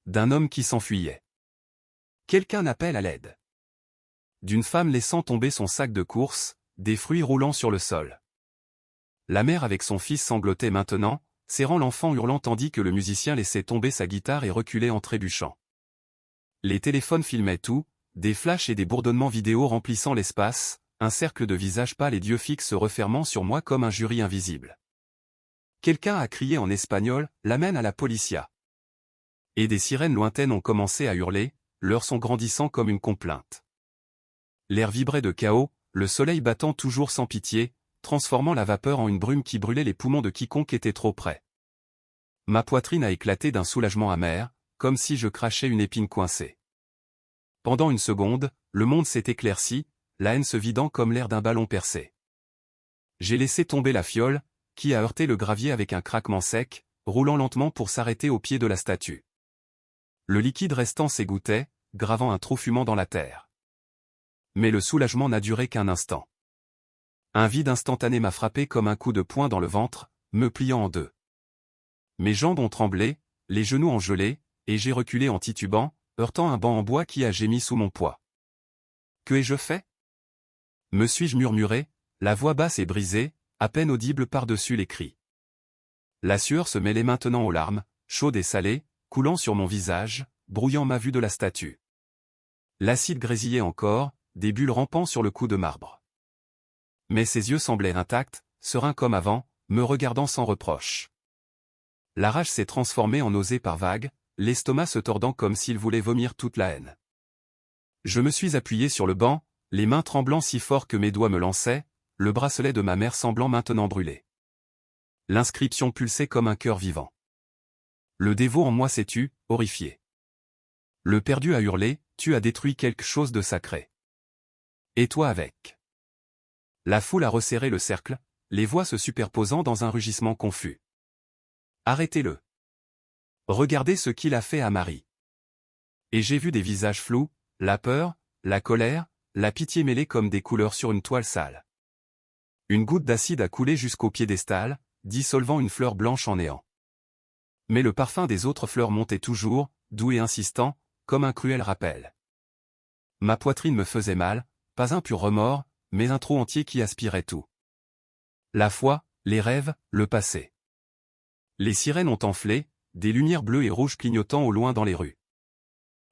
Speaker 1: D'un homme qui s'enfuyait. Quelqu'un appelle à l'aide. D'une femme laissant tomber son sac de course, des fruits roulant sur le sol. La mère avec son fils sanglotait maintenant, serrant l'enfant hurlant tandis que le musicien laissait tomber sa guitare et reculait en trébuchant. Les téléphones filmaient tout, des flashs et des bourdonnements vidéo remplissant l'espace, un cercle de visages pâles et d'yeux fixes se refermant sur moi comme un jury invisible. Quelqu'un a crié en espagnol, « L'amène à la policia !» Et des sirènes lointaines ont commencé à hurler, leur son grandissant comme une complainte. L'air vibrait de chaos, le soleil battant toujours sans pitié, transformant la vapeur en une brume qui brûlait les poumons de quiconque était trop près. Ma poitrine a éclaté d'un soulagement amer, comme si je crachais une épine coincée. Pendant une seconde, le monde s'est éclairci, la haine se vidant comme l'air d'un ballon percé. J'ai laissé tomber la fiole, qui a heurté le gravier avec un craquement sec, roulant lentement pour s'arrêter au pied de la statue. Le liquide restant s'égouttait, gravant un trou fumant dans la terre. Mais le soulagement n'a duré qu'un instant. Un vide instantané m'a frappé comme un coup de poing dans le ventre, me pliant en deux. Mes jambes ont tremblé, les genoux ont gelé, et j'ai reculé en titubant, heurtant un banc en bois qui a gémi sous mon poids. Que ai-je fait ? Me suis-je murmuré, la voix basse et brisée, à peine audible par-dessus les cris. La sueur se mêlait maintenant aux larmes, chaude et salée, coulant sur mon visage, brouillant ma vue de la statue. L'acide grésillait encore, des bulles rampant sur le cou de marbre. Mais ses yeux semblaient intacts, sereins comme avant, me regardant sans reproche. La rage s'est transformée en nausée par vagues, l'estomac se tordant comme s'il voulait vomir toute la haine. Je me suis appuyé sur le banc, les mains tremblant si fort que mes doigts me lançaient, le bracelet de ma mère semblant maintenant brûler. L'inscription pulsait comme un cœur vivant. Le dévot en moi s'est tu, horrifié. Le perdu a hurlé, tu as détruit quelque chose de sacré. Et toi avec. La foule a resserré le cercle, les voix se superposant dans un rugissement confus. Arrêtez-le. Regardez ce qu'il a fait à Marie. Et j'ai vu des visages flous, la peur, la colère, la pitié mêlées comme des couleurs sur une toile sale. Une goutte d'acide a coulé jusqu'au piédestal, dissolvant une fleur blanche en néant. Mais le parfum des autres fleurs montait toujours, doux et insistant, comme un cruel rappel. Ma poitrine me faisait mal, pas un pur remords, mais un trou entier qui aspirait tout. La foi, les rêves, le passé. Les sirènes ont enflé, des lumières bleues et rouges clignotant au loin dans les rues.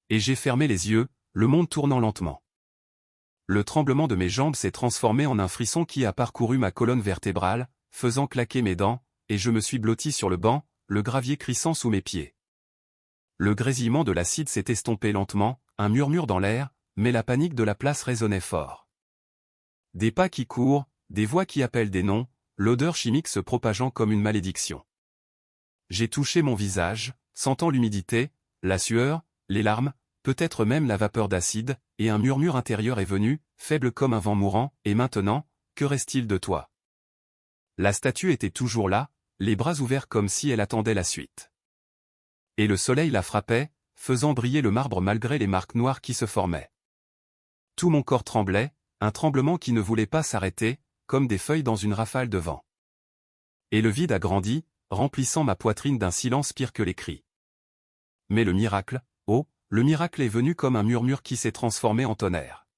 Speaker 1: Et j'ai fermé les yeux, le monde tournant lentement. Le tremblement de mes jambes s'est transformé en un frisson qui a parcouru ma colonne vertébrale, faisant claquer mes dents, et je me suis blotti sur le banc, le gravier crissant sous mes pieds. Le grésillement de l'acide s'est estompé lentement, un murmure dans l'air, mais la panique de la place résonnait fort. Des pas qui courent, des voix qui appellent des noms, l'odeur chimique se propageant comme une malédiction. J'ai touché mon visage, sentant l'humidité, la sueur, les larmes, peut-être même la vapeur d'acide, et un murmure intérieur est venu, faible comme un vent mourant, et maintenant, que reste-t-il de toi ? La statue était toujours là, les bras ouverts comme si elle attendait la suite. Et le soleil la frappait, faisant briller le marbre malgré les marques noires qui se formaient. Tout mon corps tremblait, un tremblement qui ne voulait pas s'arrêter, comme des feuilles dans une rafale de vent. Et le vide a grandi, remplissant ma poitrine d'un silence pire que les cris. Mais le miracle, oh, le miracle est venu comme un murmure qui s'est transformé en tonnerre.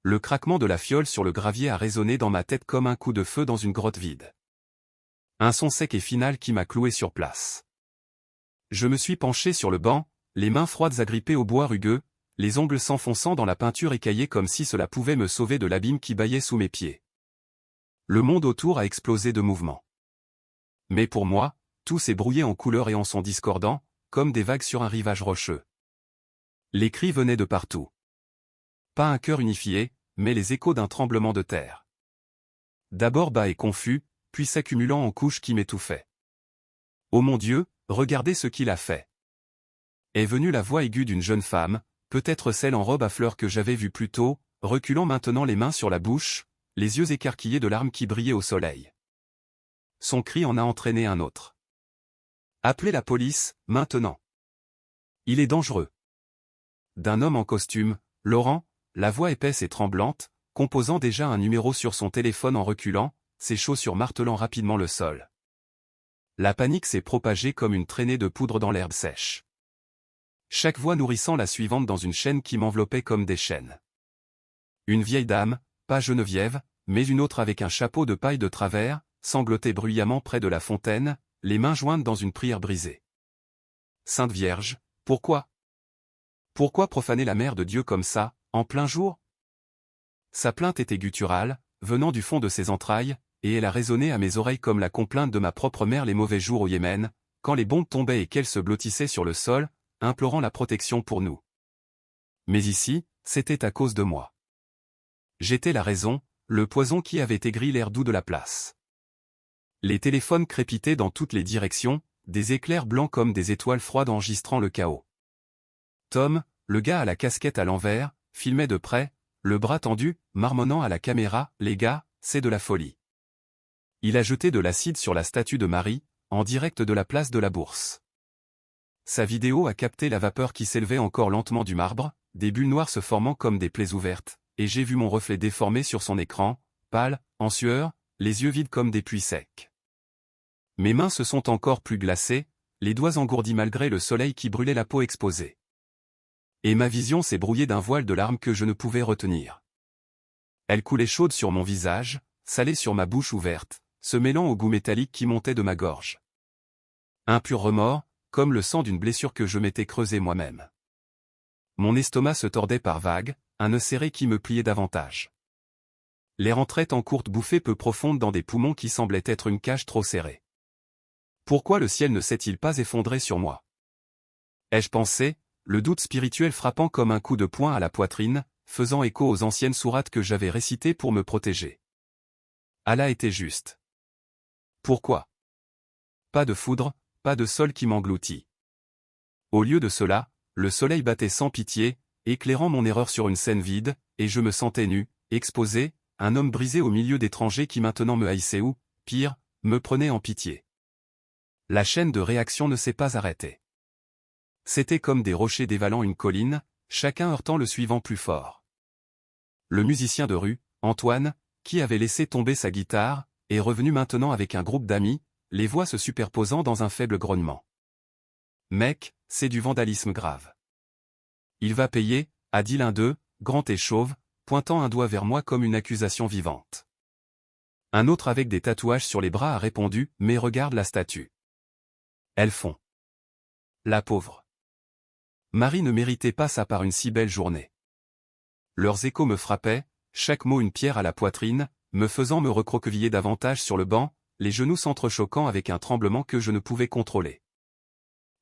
Speaker 1: Le craquement de la fiole sur le gravier a résonné dans ma tête comme un coup de feu dans une grotte vide. Un son sec et final qui m'a cloué sur place. Je me suis penché sur le banc, les mains froides agrippées au bois rugueux, les ongles s'enfonçant dans la peinture écaillée comme si cela pouvait me sauver de l'abîme qui bâillait sous mes pieds. Le monde autour a explosé de mouvement. Mais pour moi, tout s'est brouillé en couleurs et en sons discordants, comme des vagues sur un rivage rocheux. Les cris venaient de partout. Pas un cœur unifié, mais les échos d'un tremblement de terre. D'abord bas et confus, puis s'accumulant en couches qui m'étouffaient. Ô mon Dieu, regardez ce qu'il a fait. Est venue la voix aiguë d'une jeune femme, peut-être celle en robe à fleurs que j'avais vue plus tôt, reculant maintenant les mains sur la bouche, les yeux écarquillés de larmes qui brillaient au soleil. Son cri en a entraîné un autre. Appelez la police, maintenant. Il est dangereux. D'un homme en costume, Laurent, la voix épaisse et tremblante, composant déjà un numéro sur son téléphone en reculant, ses chaussures martelant rapidement le sol. La panique s'est propagée comme une traînée de poudre dans l'herbe sèche. Chaque voix nourrissant la suivante dans une chaîne qui m'enveloppait comme des chaînes. Une vieille dame, pas Geneviève, mais une autre avec un chapeau de paille de travers, sanglotait bruyamment près de la fontaine, les mains jointes dans une prière brisée. Sainte Vierge, pourquoi? Pourquoi profaner la mère de Dieu comme ça, en plein jour? Sa plainte était gutturale, venant du fond de ses entrailles, et elle a résonné à mes oreilles comme la complainte de ma propre mère les mauvais jours au Yémen, quand les bombes tombaient et qu'elle se blottissait sur le sol, implorant la protection pour nous. Mais ici, c'était à cause de moi. J'étais la raison, le poison qui avait aigri l'air doux de la place. Les téléphones crépitaient dans toutes les directions, des éclairs blancs comme des étoiles froides enregistrant le chaos. Tom, le gars à la casquette à l'envers, filmait de près, le bras tendu, marmonnant à la caméra, « Les gars, c'est de la folie. » Il a jeté de l'acide sur la statue de Marie, en direct de la place de la Bourse. Sa vidéo a capté la vapeur qui s'élevait encore lentement du marbre, des bulles noires se formant comme des plaies ouvertes, et j'ai vu mon reflet déformé sur son écran, pâle, en sueur, les yeux vides comme des puits secs. Mes mains se sont encore plus glacées, les doigts engourdis malgré le soleil qui brûlait la peau exposée. Et ma vision s'est brouillée d'un voile de larmes que je ne pouvais retenir. Elle coulait chaude sur mon visage, salée sur ma bouche ouverte, se mêlant au goût métallique qui montait de ma gorge. Un pur remords, comme le sang d'une blessure que je m'étais creusée moi-même. Mon estomac se tordait par vagues, un nœud serré qui me pliait davantage. L'air entrait en courtes bouffées peu profondes dans des poumons qui semblaient être une cage trop serrée. Pourquoi le ciel ne s'est-il pas effondré sur moi? Ai-je pensé, le doute spirituel frappant comme un coup de poing à la poitrine, faisant écho aux anciennes sourates que j'avais récitées pour me protéger. Allah était juste. Pourquoi? Pas de foudre, pas de sol qui m'engloutit. Au lieu de cela, le soleil battait sans pitié, éclairant mon erreur sur une scène vide, et je me sentais nu, exposé, un homme brisé au milieu d'étrangers qui maintenant me haïssaient ou, pire, me prenaient en pitié. La chaîne de réaction ne s'est pas arrêtée. C'était comme des rochers dévalant une colline, chacun heurtant le suivant plus fort. Le musicien de rue, Antoine, qui avait laissé tomber sa guitare, est revenu maintenant avec un groupe d'amis, les voix se superposant dans un faible grognement. Mec, c'est du vandalisme grave. Il va payer, a dit l'un d'eux, grand et chauve, pointant un doigt vers moi comme une accusation vivante. Un autre avec des tatouages sur les bras a répondu, mais regarde la statue. Elles font. La pauvre. Marie ne méritait pas ça par une si belle journée. Leurs échos me frappaient, chaque mot une pierre à la poitrine, me faisant me recroqueviller davantage sur le banc, les genoux s'entrechoquant avec un tremblement que je ne pouvais contrôler.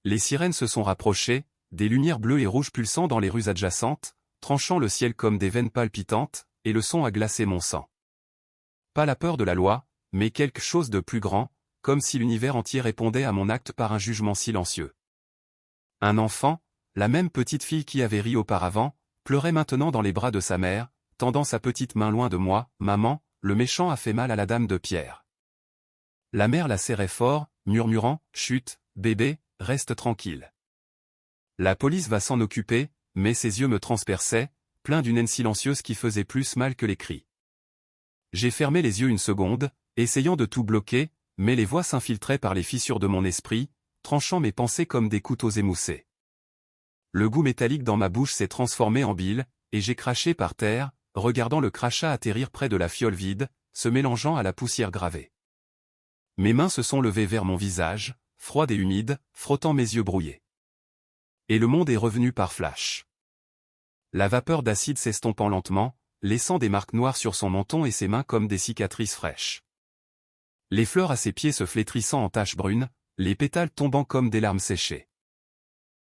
Speaker 1: Les sirènes se sont rapprochées, des lumières bleues et rouges pulsant dans les rues adjacentes, tranchant le ciel comme des veines palpitantes, et le son a glacé mon sang. Pas la peur de la loi, mais quelque chose de plus grand, comme si l'univers entier répondait à mon acte par un jugement silencieux. Un enfant, la même petite fille qui avait ri auparavant, pleurait maintenant dans les bras de sa mère, tendant sa petite main loin de moi. « Maman, le méchant a fait mal à la dame de pierre. » La mère la serrait fort, murmurant « Chut, bébé, reste tranquille. » La police va s'en occuper, mais ses yeux me transperçaient, pleins d'une haine silencieuse qui faisait plus mal que les cris. J'ai fermé les yeux une seconde, essayant de tout bloquer, mais les voix s'infiltraient par les fissures de mon esprit, tranchant mes pensées comme des couteaux émoussés. Le goût métallique dans ma bouche s'est transformé en bile, et j'ai craché par terre, regardant le crachat atterrir près de la fiole vide, se mélangeant à la poussière gravée. Mes mains se sont levées vers mon visage, froide et humide, frottant mes yeux brouillés. Et le monde est revenu par flash. La vapeur d'acide s'estompant lentement, laissant des marques noires sur son menton et ses mains comme des cicatrices fraîches. Les fleurs à ses pieds se flétrissant en taches brunes, les pétales tombant comme des larmes séchées.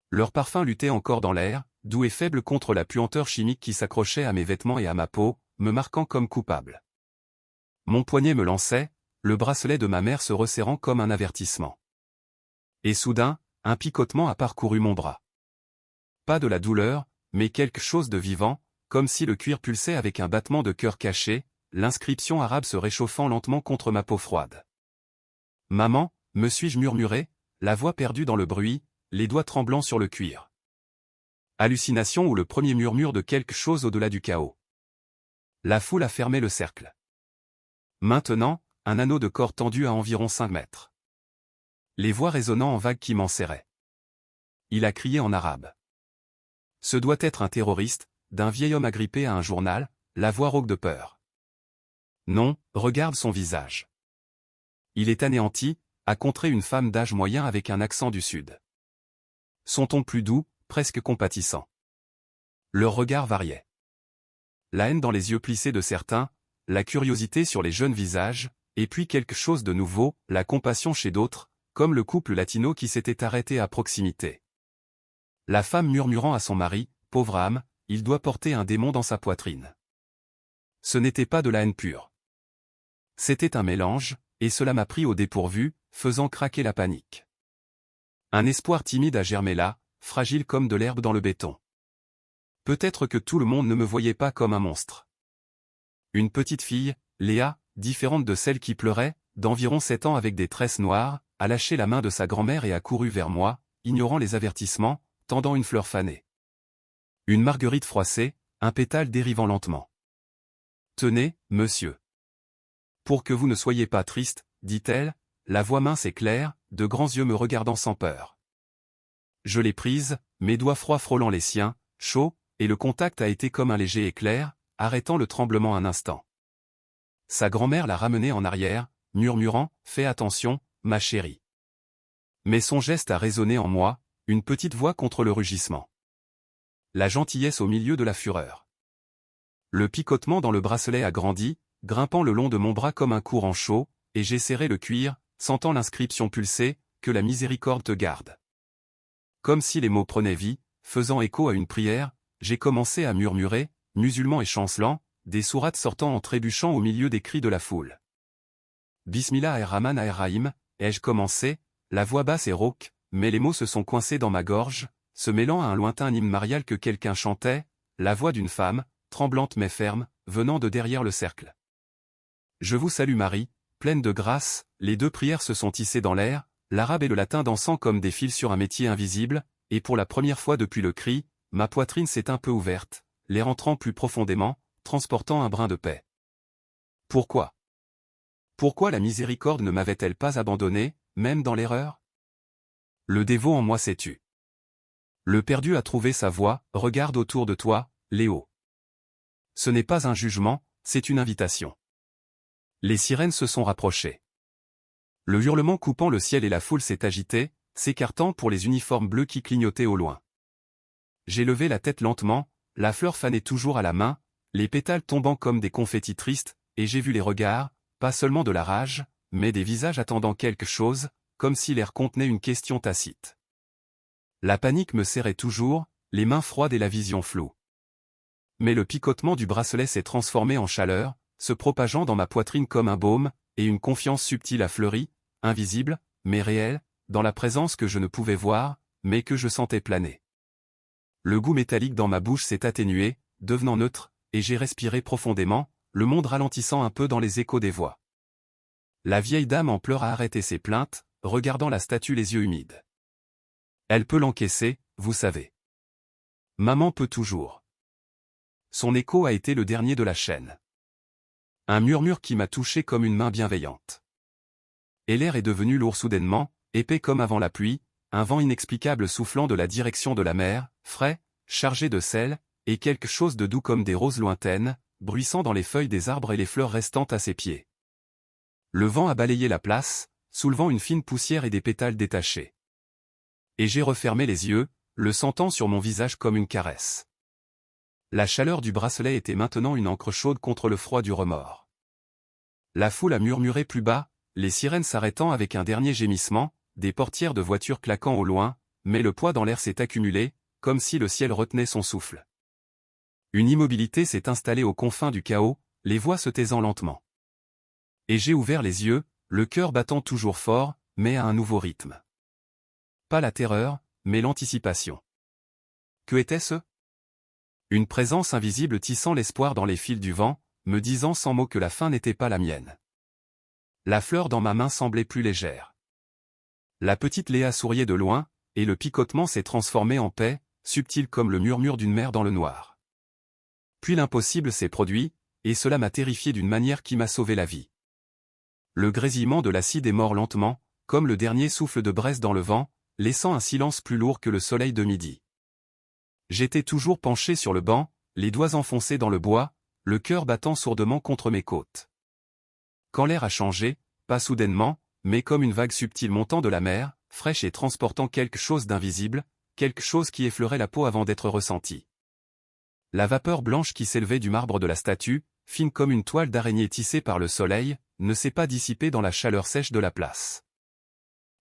Speaker 1: Leur parfum luttait encore dans l'air, doux et faible contre la puanteur chimique qui s'accrochait à mes vêtements et à ma peau, me marquant comme coupable. Mon poignet me lançait, le bracelet de ma mère se resserrant comme un avertissement. Et soudain, un picotement a parcouru mon bras. Pas de la douleur, mais quelque chose de vivant, comme si le cuir pulsait avec un battement de cœur caché, l'inscription arabe se réchauffant lentement contre ma peau froide. « Maman » me suis-je murmuré, la voix perdue dans le bruit, les doigts tremblants sur le cuir. Hallucination ou le premier murmure de quelque chose au-delà du chaos. La foule a fermé le cercle. Maintenant, un anneau de corps tendu à environ 5 mètres. Les voix résonnant en vagues qui m'enserraient. Il a crié en arabe. Ce doit être un terroriste, d'un vieil homme agrippé à un journal, la voix rauque de peur. Non, regarde son visage. Il est anéanti, a contré une femme d'âge moyen avec un accent du Sud. Son ton plus doux, presque compatissant. Leur regard variait. La haine dans les yeux plissés de certains, la curiosité sur les jeunes visages, et puis quelque chose de nouveau, la compassion chez d'autres, comme le couple latino qui s'était arrêté à proximité. La femme murmurant à son mari, « Pauvre âme, il doit porter un démon dans sa poitrine. » Ce n'était pas de la haine pure. C'était un mélange, et cela m'a pris au dépourvu, faisant craquer la panique. Un espoir timide a germé là, fragile comme de l'herbe dans le béton. Peut-être que tout le monde ne me voyait pas comme un monstre. Une petite fille, Léa, différente de celle qui pleurait, d'environ 7 ans avec des tresses noires, a lâché la main de sa grand-mère et a couru vers moi, ignorant les avertissements, tendant une fleur fanée. Une marguerite froissée, un pétale dérivant lentement. « Tenez, monsieur. Pour que vous ne soyez pas triste, dit-elle, la voix mince et claire, de grands yeux me regardant sans peur. Je l'ai prise, mes doigts froids frôlant les siens, chauds, et le contact a été comme un léger éclair, arrêtant le tremblement un instant. Sa grand-mère l'a ramené en arrière, murmurant « Fais attention, ma chérie. » Mais son geste a résonné en moi, une petite voix contre le rugissement. La gentillesse au milieu de la fureur. Le picotement dans le bracelet a grandi, grimpant le long de mon bras comme un courant chaud, et j'ai serré le cuir, sentant l'inscription pulser, « Que la miséricorde te garde ». Comme si les mots prenaient vie, faisant écho à une prière, j'ai commencé à murmurer, musulman et chancelant, des sourates sortant en trébuchant au milieu des cris de la foule. Bismillah ar-Rahman ar-Rahim, ai-je commencé, la voix basse et rauque, mais les mots se sont coincés dans ma gorge, se mêlant à un lointain hymne marial que quelqu'un chantait, la voix d'une femme, tremblante mais ferme, venant de derrière le cercle. Je vous salue Marie, pleine de grâce, les deux prières se sont tissées dans l'air, l'arabe et le latin dansant comme des fils sur un métier invisible, et pour la première fois depuis le cri, ma poitrine s'est un peu ouverte, les rentrant plus profondément, transportant un brin de paix. Pourquoi? Pourquoi la miséricorde ne m'avait-elle pas abandonné, même dans l'erreur? Le dévot en moi s'est tu. Le perdu a trouvé sa voie, regarde autour de toi, Léo. Ce n'est pas un jugement, c'est une invitation. Les sirènes se sont rapprochées. Le hurlement coupant le ciel et la foule s'est agitée, s'écartant pour les uniformes bleus qui clignotaient au loin. J'ai levé la tête lentement, la fleur fanée toujours à la main, les pétales tombant comme des confettis tristes, et j'ai vu les regards, pas seulement de la rage, mais des visages attendant quelque chose, comme si l'air contenait une question tacite. La panique me serrait toujours, les mains froides et la vision floue. Mais le picotement du bracelet s'est transformé en chaleur, se propageant dans ma poitrine comme un baume, et une confiance subtile a fleuri, invisible, mais réelle, dans la présence que je ne pouvais voir, mais que je sentais planer. Le goût métallique dans ma bouche s'est atténué, devenant neutre, et j'ai respiré profondément, le monde ralentissant un peu dans les échos des voix. La vieille dame en pleurs a arrêté ses plaintes, regardant la statue les yeux humides. Elle peut l'encaisser, vous savez. Maman peut toujours. Son écho a été le dernier de la chaîne. Un murmure qui m'a touché comme une main bienveillante. Et l'air est devenu lourd soudainement, épais comme avant la pluie, un vent inexplicable soufflant de la direction de la mer, frais, chargé de sel, et quelque chose de doux comme des roses lointaines, bruissant dans les feuilles des arbres et les fleurs restantes à ses pieds. Le vent a balayé la place, soulevant une fine poussière et des pétales détachés. Et j'ai refermé les yeux, le sentant sur mon visage comme une caresse. La chaleur du bracelet était maintenant une encre chaude contre le froid du remords. La foule a murmuré plus bas, les sirènes s'arrêtant avec un dernier gémissement, des portières de voitures claquant au loin, mais le poids dans l'air s'est accumulé, comme si le ciel retenait son souffle. Une immobilité s'est installée aux confins du chaos, les voix se taisant lentement. Et j'ai ouvert les yeux, le cœur battant toujours fort, mais à un nouveau rythme. Pas la terreur, mais l'anticipation. Que était-ce? Une présence invisible tissant l'espoir dans les fils du vent, me disant sans mots que la fin n'était pas la mienne. La fleur dans ma main semblait plus légère. La petite Léa souriait de loin, et le picotement s'est transformé en paix, subtil comme le murmure d'une mer dans le noir. Puis l'impossible s'est produit, et cela m'a terrifié d'une manière qui m'a sauvé la vie. Le grésillement de l'acide est mort lentement, comme le dernier souffle de braise dans le vent, laissant un silence plus lourd que le soleil de midi. J'étais toujours penché sur le banc, les doigts enfoncés dans le bois, le cœur battant sourdement contre mes côtes. Quand l'air a changé, pas soudainement, mais comme une vague subtile montant de la mer, fraîche et transportant quelque chose d'invisible, quelque chose qui effleurait la peau avant d'être ressenti. La vapeur blanche qui s'élevait du marbre de la statue, fine comme une toile d'araignée tissée par le soleil, ne s'est pas dissipée dans la chaleur sèche de la place.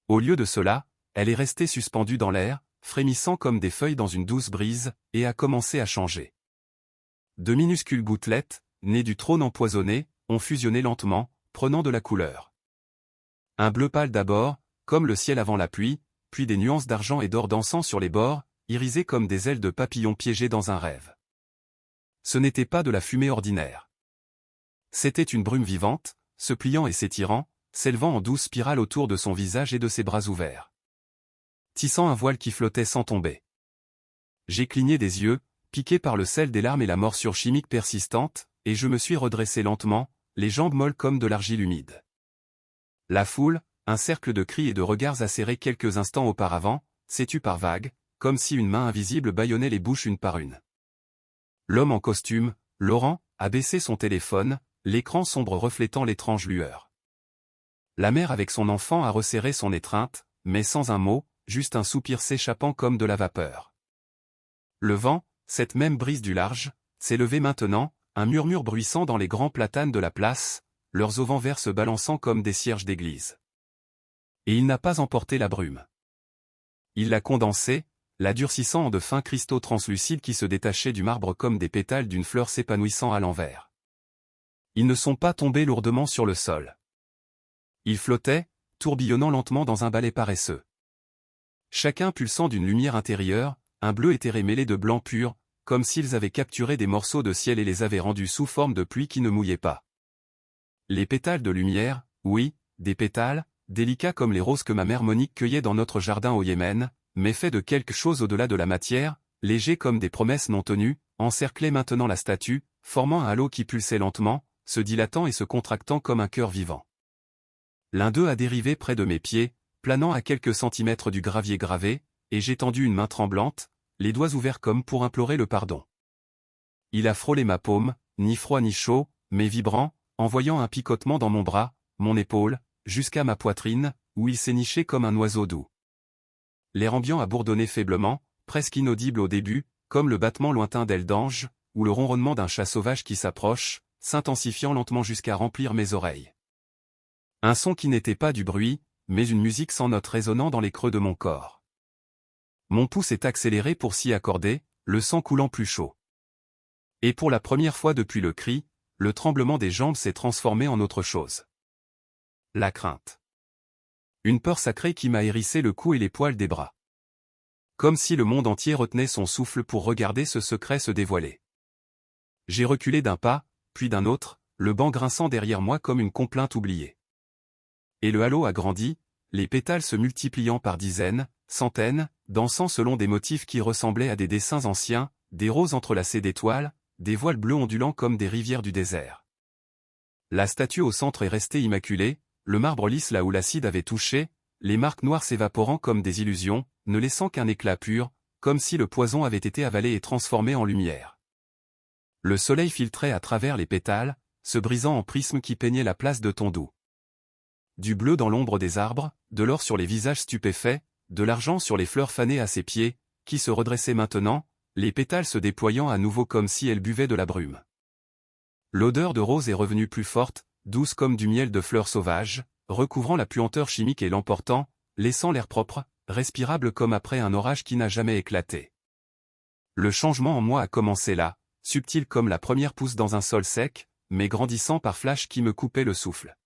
Speaker 1: Au lieu de cela, elle est restée suspendue dans l'air, frémissant comme des feuilles dans une douce brise, et a commencé à changer. De minuscules gouttelettes, nées du trône empoisonné, ont fusionné lentement, prenant de la couleur. Un bleu pâle d'abord, comme le ciel avant la pluie, puis des nuances d'argent et d'or dansant sur les bords, irisées comme des ailes de papillons piégés dans un rêve. Ce n'était pas de la fumée ordinaire. C'était une brume vivante, se pliant et s'étirant, s'élevant en douce spirale autour de son visage et de ses bras ouverts. Tissant un voile qui flottait sans tomber. J'ai cligné des yeux, piqué par le sel des larmes et la morsure chimique persistante, et je me suis redressé lentement, les jambes molles comme de l'argile humide. La foule, un cercle de cris et de regards acérés quelques instants auparavant, s'est tue par vagues, comme si une main invisible bâillonnait les bouches une par une. L'homme en costume, Laurent, a baissé son téléphone, l'écran sombre reflétant l'étrange lueur. La mère avec son enfant a resserré son étreinte, mais sans un mot, juste un soupir s'échappant comme de la vapeur. Le vent, cette même brise du large, s'est levé maintenant, un murmure bruissant dans les grands platanes de la place, leurs auvents verts se balançant comme des cierges d'église. Et il n'a pas emporté la brume. Il l'a condensée, la durcissant en de fins cristaux translucides qui se détachaient du marbre comme des pétales d'une fleur s'épanouissant à l'envers. Ils ne sont pas tombés lourdement sur le sol. Ils flottaient, tourbillonnant lentement dans un balai paresseux. Chacun pulsant d'une lumière intérieure, un bleu éthéré mêlé de blanc pur, comme s'ils avaient capturé des morceaux de ciel et les avaient rendus sous forme de pluie qui ne mouillait pas. Les pétales de lumière, oui, des pétales, délicats comme les roses que ma mère Monique cueillait dans notre jardin au Yémen, mais faits de quelque chose au-delà de la matière, légers comme des promesses non tenues, encerclaient maintenant la statue, formant un halo qui pulsait lentement, se dilatant et se contractant comme un cœur vivant. L'un d'eux a dérivé près de mes pieds, planant à quelques centimètres du gravier gravé, et j'ai tendu une main tremblante, les doigts ouverts comme pour implorer le pardon. Il a frôlé ma paume, ni froid ni chaud, mais vibrant, envoyant un picotement dans mon bras, mon épaule, jusqu'à ma poitrine, où il s'est niché comme un oiseau doux. L'air ambiant a bourdonné faiblement, presque inaudible au début, comme le battement lointain d'ailes d'ange, ou le ronronnement d'un chat sauvage qui s'approche, s'intensifiant lentement jusqu'à remplir mes oreilles. Un son qui n'était pas du bruit, mais une musique sans notes résonnant dans les creux de mon corps. Mon pouls s'est accéléré pour s'y accorder, le sang coulant plus chaud. Et pour la première fois depuis le cri, le tremblement des jambes s'est transformé en autre chose. La crainte. Une peur sacrée qui m'a hérissé le cou et les poils des bras. Comme si le monde entier retenait son souffle pour regarder ce secret se dévoiler. J'ai reculé d'un pas, puis d'un autre, le banc grinçant derrière moi comme une complainte oubliée. Et le halo a grandi, les pétales se multipliant par dizaines, centaines, dansant selon des motifs qui ressemblaient à des dessins anciens, des roses entrelacées d'étoiles, des voiles bleus ondulants comme des rivières du désert. La statue au centre est restée immaculée, le marbre lisse là où l'acide avait touché, les marques noires s'évaporant comme des illusions, ne laissant qu'un éclat pur, comme si le poison avait été avalé et transformé en lumière. Le soleil filtrait à travers les pétales, se brisant en prismes qui peignaient la place de Tondou. Du bleu dans l'ombre des arbres, de l'or sur les visages stupéfaits, de l'argent sur les fleurs fanées à ses pieds, qui se redressaient maintenant, les pétales se déployant à nouveau comme si elles buvaient de la brume. L'odeur de rose est revenue plus forte, douce comme du miel de fleurs sauvages, recouvrant la puanteur chimique et l'emportant, laissant l'air propre, respirable comme après un orage qui n'a jamais éclaté. Le changement en moi a commencé là, subtil comme la première pousse dans un sol sec, mais grandissant par flashs qui me coupaient le souffle.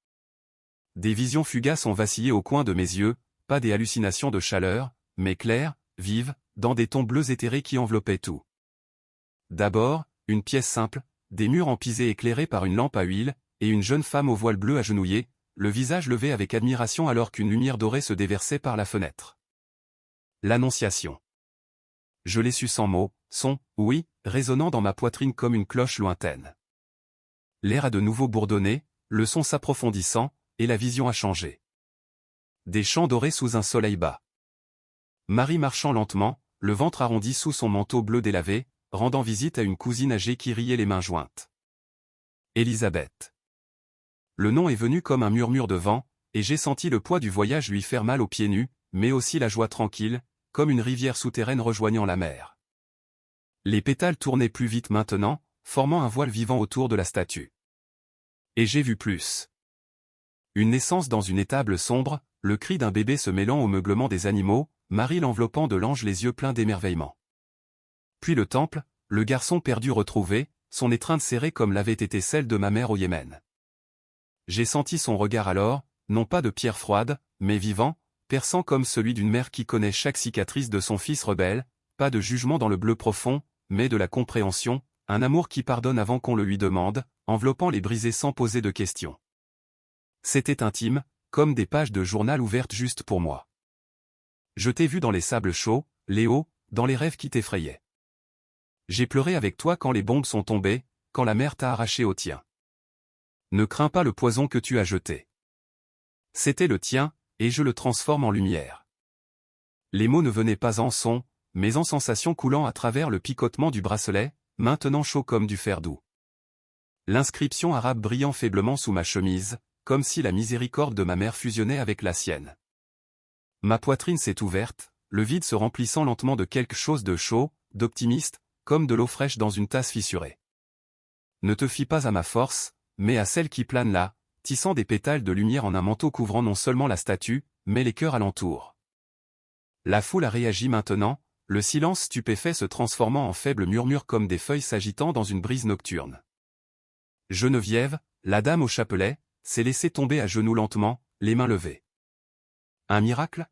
Speaker 1: Des visions fugaces ont vacillé au coin de mes yeux, pas des hallucinations de chaleur, mais claires, vives, dans des tons bleus éthérés qui enveloppaient tout. D'abord, une pièce simple, des murs empisés éclairés par une lampe à huile, et une jeune femme au voile bleu agenouillée, le visage levé avec admiration alors qu'une lumière dorée se déversait par la fenêtre. L'Annonciation. Je l'ai su sans mots, son, oui, résonnant dans ma poitrine comme une cloche lointaine. L'air a de nouveau bourdonné, le son s'approfondissant, et la vision a changé. Des champs dorés sous un soleil bas. Marie marchant lentement, le ventre arrondi sous son manteau bleu délavé, rendant visite à une cousine âgée qui riait les mains jointes. Élisabeth. Le nom est venu comme un murmure de vent, et j'ai senti le poids du voyage lui faire mal aux pieds nus, mais aussi la joie tranquille, comme une rivière souterraine rejoignant la mer. Les pétales tournaient plus vite maintenant, formant un voile vivant autour de la statue. Et j'ai vu plus. Une naissance dans une étable sombre, le cri d'un bébé se mêlant au meuglement des animaux, Marie l'enveloppant de l'ange les yeux pleins d'émerveillement. Puis le temple, le garçon perdu retrouvé, son étreinte serrée comme l'avait été celle de ma mère au Yémen. J'ai senti son regard alors, non pas de pierre froide, mais vivant, perçant comme celui d'une mère qui connaît chaque cicatrice de son fils rebelle, pas de jugement dans le bleu profond, mais de la compréhension, un amour qui pardonne avant qu'on le lui demande, enveloppant les brisés sans poser de questions. C'était intime, comme des pages de journal ouvertes juste pour moi. Je t'ai vu dans les sables chauds, Léo, dans les rêves qui t'effrayaient. J'ai pleuré avec toi quand les bombes sont tombées, quand la mer t'a arraché au tien. Ne crains pas le poison que tu as jeté. C'était le tien, et je le transforme en lumière. Les mots ne venaient pas en son, mais en sensation coulant à travers le picotement du bracelet, maintenant chaud comme du fer doux. L'inscription arabe brillant faiblement sous ma chemise, comme si la miséricorde de ma mère fusionnait avec la sienne. Ma poitrine s'est ouverte, le vide se remplissant lentement de quelque chose de chaud, d'optimiste, comme de l'eau fraîche dans une tasse fissurée. Ne te fie pas à ma force, mais à celle qui plane là, tissant des pétales de lumière en un manteau couvrant non seulement la statue, mais les cœurs alentour. La foule a réagi maintenant, le silence stupéfait se transformant en faibles murmures comme des feuilles s'agitant dans une brise nocturne. Geneviève, la dame au chapelet, s'est laissée tomber à genoux lentement, les mains levées. Un miracle?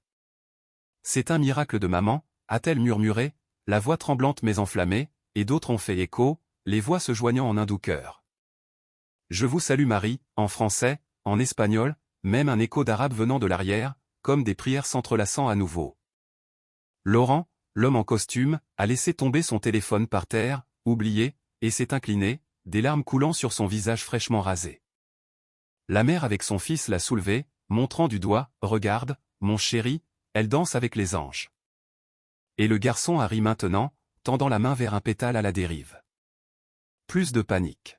Speaker 1: C'est un miracle de maman, a-t-elle murmuré, la voix tremblante mais enflammée, et d'autres ont fait écho, les voix se joignant en un doux chœur. Je vous salue Marie, en français, en espagnol, même un écho d'arabe venant de l'arrière, comme des prières s'entrelaçant à nouveau. Laurent, l'homme en costume, a laissé tomber son téléphone par terre, oublié, et s'est incliné, des larmes coulant sur son visage fraîchement rasé. La mère avec son fils l'a soulevé, montrant du doigt, « Regarde, mon chéri, elle danse avec les anges. » Et le garçon a ri maintenant, tendant la main vers un pétale à la dérive. Plus de panique.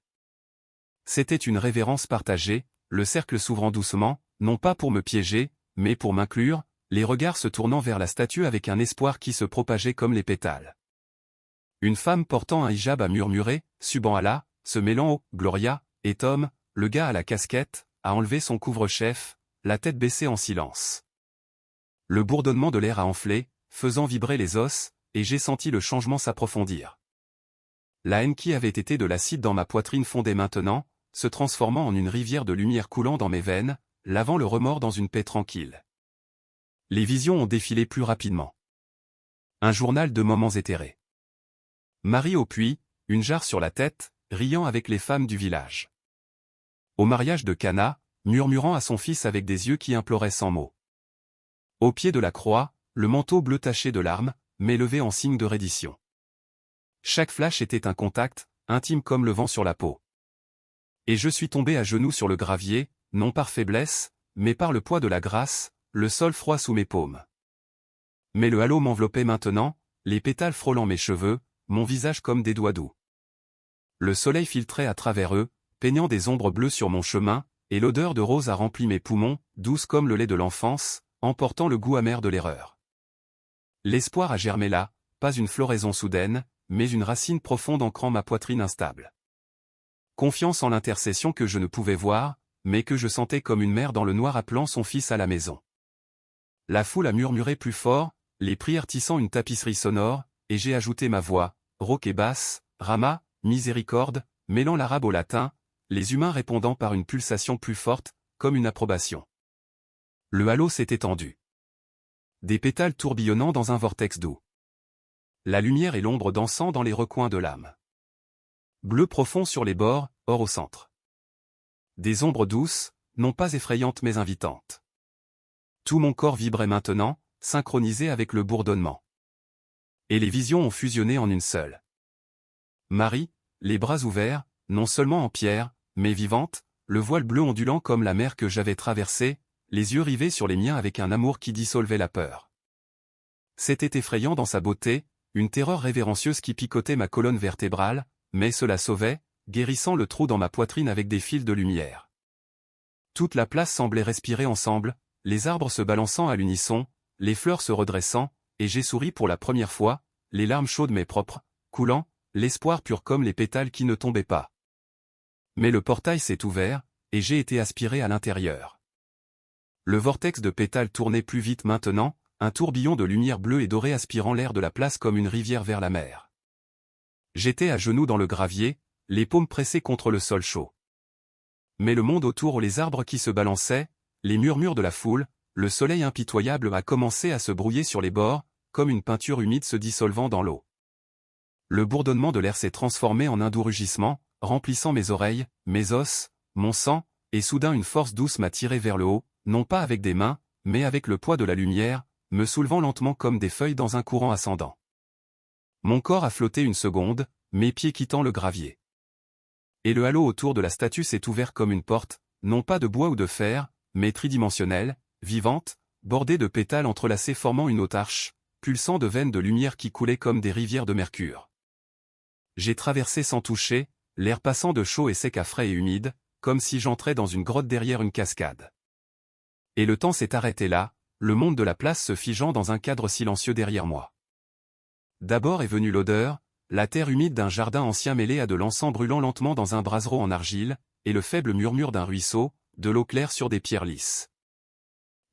Speaker 1: C'était une révérence partagée, le cercle s'ouvrant doucement, non pas pour me piéger, mais pour m'inclure, les regards se tournant vers la statue avec un espoir qui se propageait comme les pétales. Une femme portant un hijab a murmuré, Subhanallah, se mêlant au « Gloria », et Tom, le gars à la casquette, a enlevé son couvre-chef, la tête baissée en silence. Le bourdonnement de l'air a enflé, faisant vibrer les os, et j'ai senti le changement s'approfondir. La haine qui avait été de l'acide dans ma poitrine fondait maintenant, se transformant en une rivière de lumière coulant dans mes veines, lavant le remords dans une paix tranquille. Les visions ont défilé plus rapidement. Un journal de moments éthérés. Marie au puits, une jarre sur la tête, riant avec les femmes du village. Au mariage de Cana, murmurant à son fils avec des yeux qui imploraient sans mots. Au pied de la croix, le manteau bleu taché de larmes, mais levé en signe de reddition. Chaque flash était un contact, intime comme le vent sur la peau. Et je suis tombé à genoux sur le gravier, non par faiblesse, mais par le poids de la grâce, le sol froid sous mes paumes. Mais le halo m'enveloppait maintenant, les pétales frôlant mes cheveux, mon visage comme des doigts doux. Le soleil filtrait à travers eux, peignant des ombres bleues sur mon chemin, et l'odeur de rose a rempli mes poumons, douce comme le lait de l'enfance, emportant le goût amer de l'erreur. L'espoir a germé là, pas une floraison soudaine, mais une racine profonde ancrant ma poitrine instable. Confiance en l'intercession que je ne pouvais voir, mais que je sentais comme une mère dans le noir appelant son fils à la maison. La foule a murmuré plus fort, les prières tissant une tapisserie sonore, et j'ai ajouté ma voix, rauque et basse, Rama, miséricorde, mêlant l'arabe au latin, les humains répondant par une pulsation plus forte, comme une approbation. Le halo s'est étendu. Des pétales tourbillonnant dans un vortex doux. La lumière et l'ombre dansant dans les recoins de l'âme. Bleu profond sur les bords, or au centre. Des ombres douces, non pas effrayantes mais invitantes. Tout mon corps vibrait maintenant, synchronisé avec le bourdonnement. Et les visions ont fusionné en une seule. Marie, les bras ouverts, non seulement en pierre, mais vivante, le voile bleu ondulant comme la mer que j'avais traversée, les yeux rivés sur les miens avec un amour qui dissolvait la peur. C'était effrayant dans sa beauté, une terreur révérencieuse qui picotait ma colonne vertébrale, mais cela sauvait, guérissant le trou dans ma poitrine avec des fils de lumière. Toute la place semblait respirer ensemble, les arbres se balançant à l'unisson, les fleurs se redressant, et j'ai souri pour la première fois, les larmes chaudes mais propres, coulant, l'espoir pur comme les pétales qui ne tombaient pas. Mais le portail s'est ouvert, et j'ai été aspiré à l'intérieur. Le vortex de pétales tournait plus vite maintenant, un tourbillon de lumière bleue et dorée aspirant l'air de la place comme une rivière vers la mer. J'étais à genoux dans le gravier, les paumes pressées contre le sol chaud. Mais le monde autour, les arbres qui se balançaient, les murmures de la foule, le soleil impitoyable a commencé à se brouiller sur les bords, comme une peinture humide se dissolvant dans l'eau. Le bourdonnement de l'air s'est transformé en un doux rugissement, remplissant mes oreilles, mes os, mon sang, et soudain une force douce m'a tiré vers le haut, non pas avec des mains, mais avec le poids de la lumière, me soulevant lentement comme des feuilles dans un courant ascendant. Mon corps a flotté une seconde, mes pieds quittant le gravier. Et le halo autour de la statue s'est ouvert comme une porte, non pas de bois ou de fer, mais tridimensionnelle, vivante, bordée de pétales entrelacés formant une haute arche, pulsant de veines de lumière qui coulaient comme des rivières de mercure. J'ai traversé sans toucher, l'air passant de chaud et sec à frais et humide, comme si j'entrais dans une grotte derrière une cascade. Et le temps s'est arrêté là, le monde de la place se figeant dans un cadre silencieux derrière moi. D'abord est venue l'odeur, la terre humide d'un jardin ancien mêlée à de l'encens brûlant lentement dans un brasero en argile, et le faible murmure d'un ruisseau, de l'eau claire sur des pierres lisses.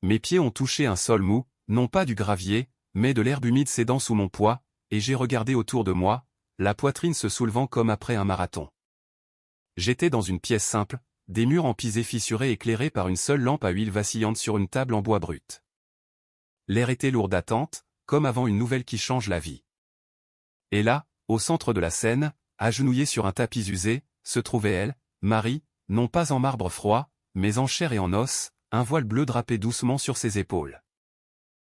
Speaker 1: Mes pieds ont touché un sol mou, non pas du gravier, mais de l'herbe humide cédant sous mon poids, et j'ai regardé autour de moi, la poitrine se soulevant comme après un marathon. J'étais dans une pièce simple, des murs en pisé fissurés éclairés par une seule lampe à huile vacillante sur une table en bois brut. L'air était lourd d'attente, comme avant une nouvelle qui change la vie. Et là, au centre de la scène, agenouillée sur un tapis usé, se trouvait elle, Marie, non pas en marbre froid, mais en chair et en os, un voile bleu drapé doucement sur ses épaules.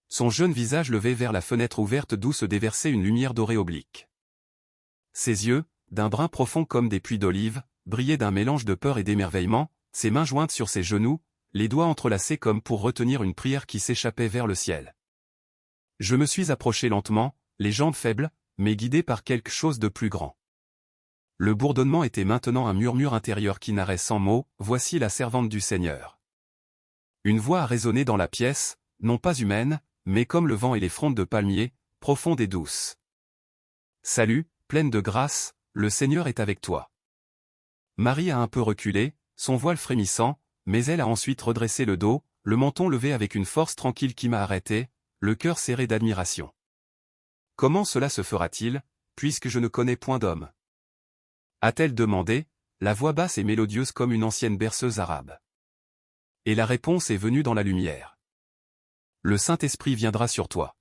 Speaker 1: Son jeune visage levé vers la fenêtre ouverte d'où se déversait une lumière dorée oblique. Ses yeux, d'un brun profond comme des puits d'olive, brillaient d'un mélange de peur et d'émerveillement, ses mains jointes sur ses genoux, les doigts entrelacés comme pour retenir une prière qui s'échappait vers le ciel. Je me suis approché lentement, les jambes faibles, mais guidé par quelque chose de plus grand. Le bourdonnement était maintenant un murmure intérieur qui narrait sans mots, « Voici la servante du Seigneur ». Une voix a résonné dans la pièce, non pas humaine, mais comme le vent et les frondes de palmiers, profonde et douce. « Salut, pleine de grâce, le Seigneur est avec toi. » Marie a un peu reculé, son voile frémissant, mais elle a ensuite redressé le dos, le menton levé avec une force tranquille qui m'a arrêté, le cœur serré d'admiration. Comment cela se fera-t-il, puisque je ne connais point d'homme? A-t-elle demandé, la voix basse et mélodieuse comme une ancienne berceuse arabe. Et la réponse est venue dans la lumière. Le Saint-Esprit viendra sur toi.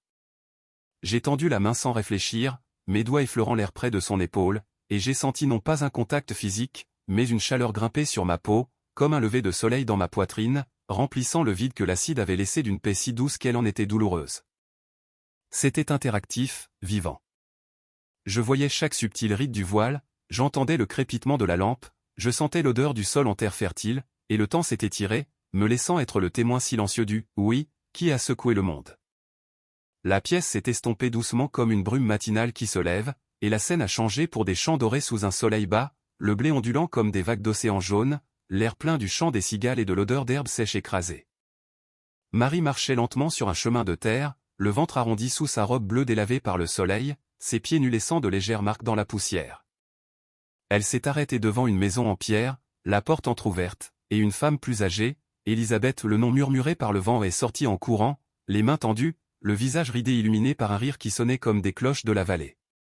Speaker 1: J'ai tendu la main sans réfléchir, mes doigts effleurant l'air près de son épaule, et j'ai senti non pas un contact physique, mais une chaleur grimper sur ma peau, comme un lever de soleil dans ma poitrine, remplissant le vide que l'acide avait laissé d'une paix si douce qu'elle en était douloureuse. C'était interactif, vivant. Je voyais chaque subtil rite du voile, j'entendais le crépitement de la lampe, je sentais l'odeur du sol en terre fertile, et le temps s'est étiré, me laissant être le témoin silencieux du « oui » qui a secoué le monde. La pièce s'est estompée doucement comme une brume matinale qui se lève, et la scène a changé pour des champs dorés sous un soleil bas, le blé ondulant comme des vagues d'océan jaune, l'air plein du chant des cigales et de l'odeur d'herbe sèche écrasée. Marie marchait lentement sur un chemin de terre, le ventre arrondi sous sa robe bleue délavée par le soleil, ses pieds nus laissant de légères marques dans la poussière. Elle s'est arrêtée devant une maison en pierre, la porte entr'ouverte, et une femme plus âgée, Élisabeth, le nom murmuré par le vent, est sortie en courant, les mains tendues, le visage ridé illuminé par un rire qui sonnait comme des cloches de la vallée.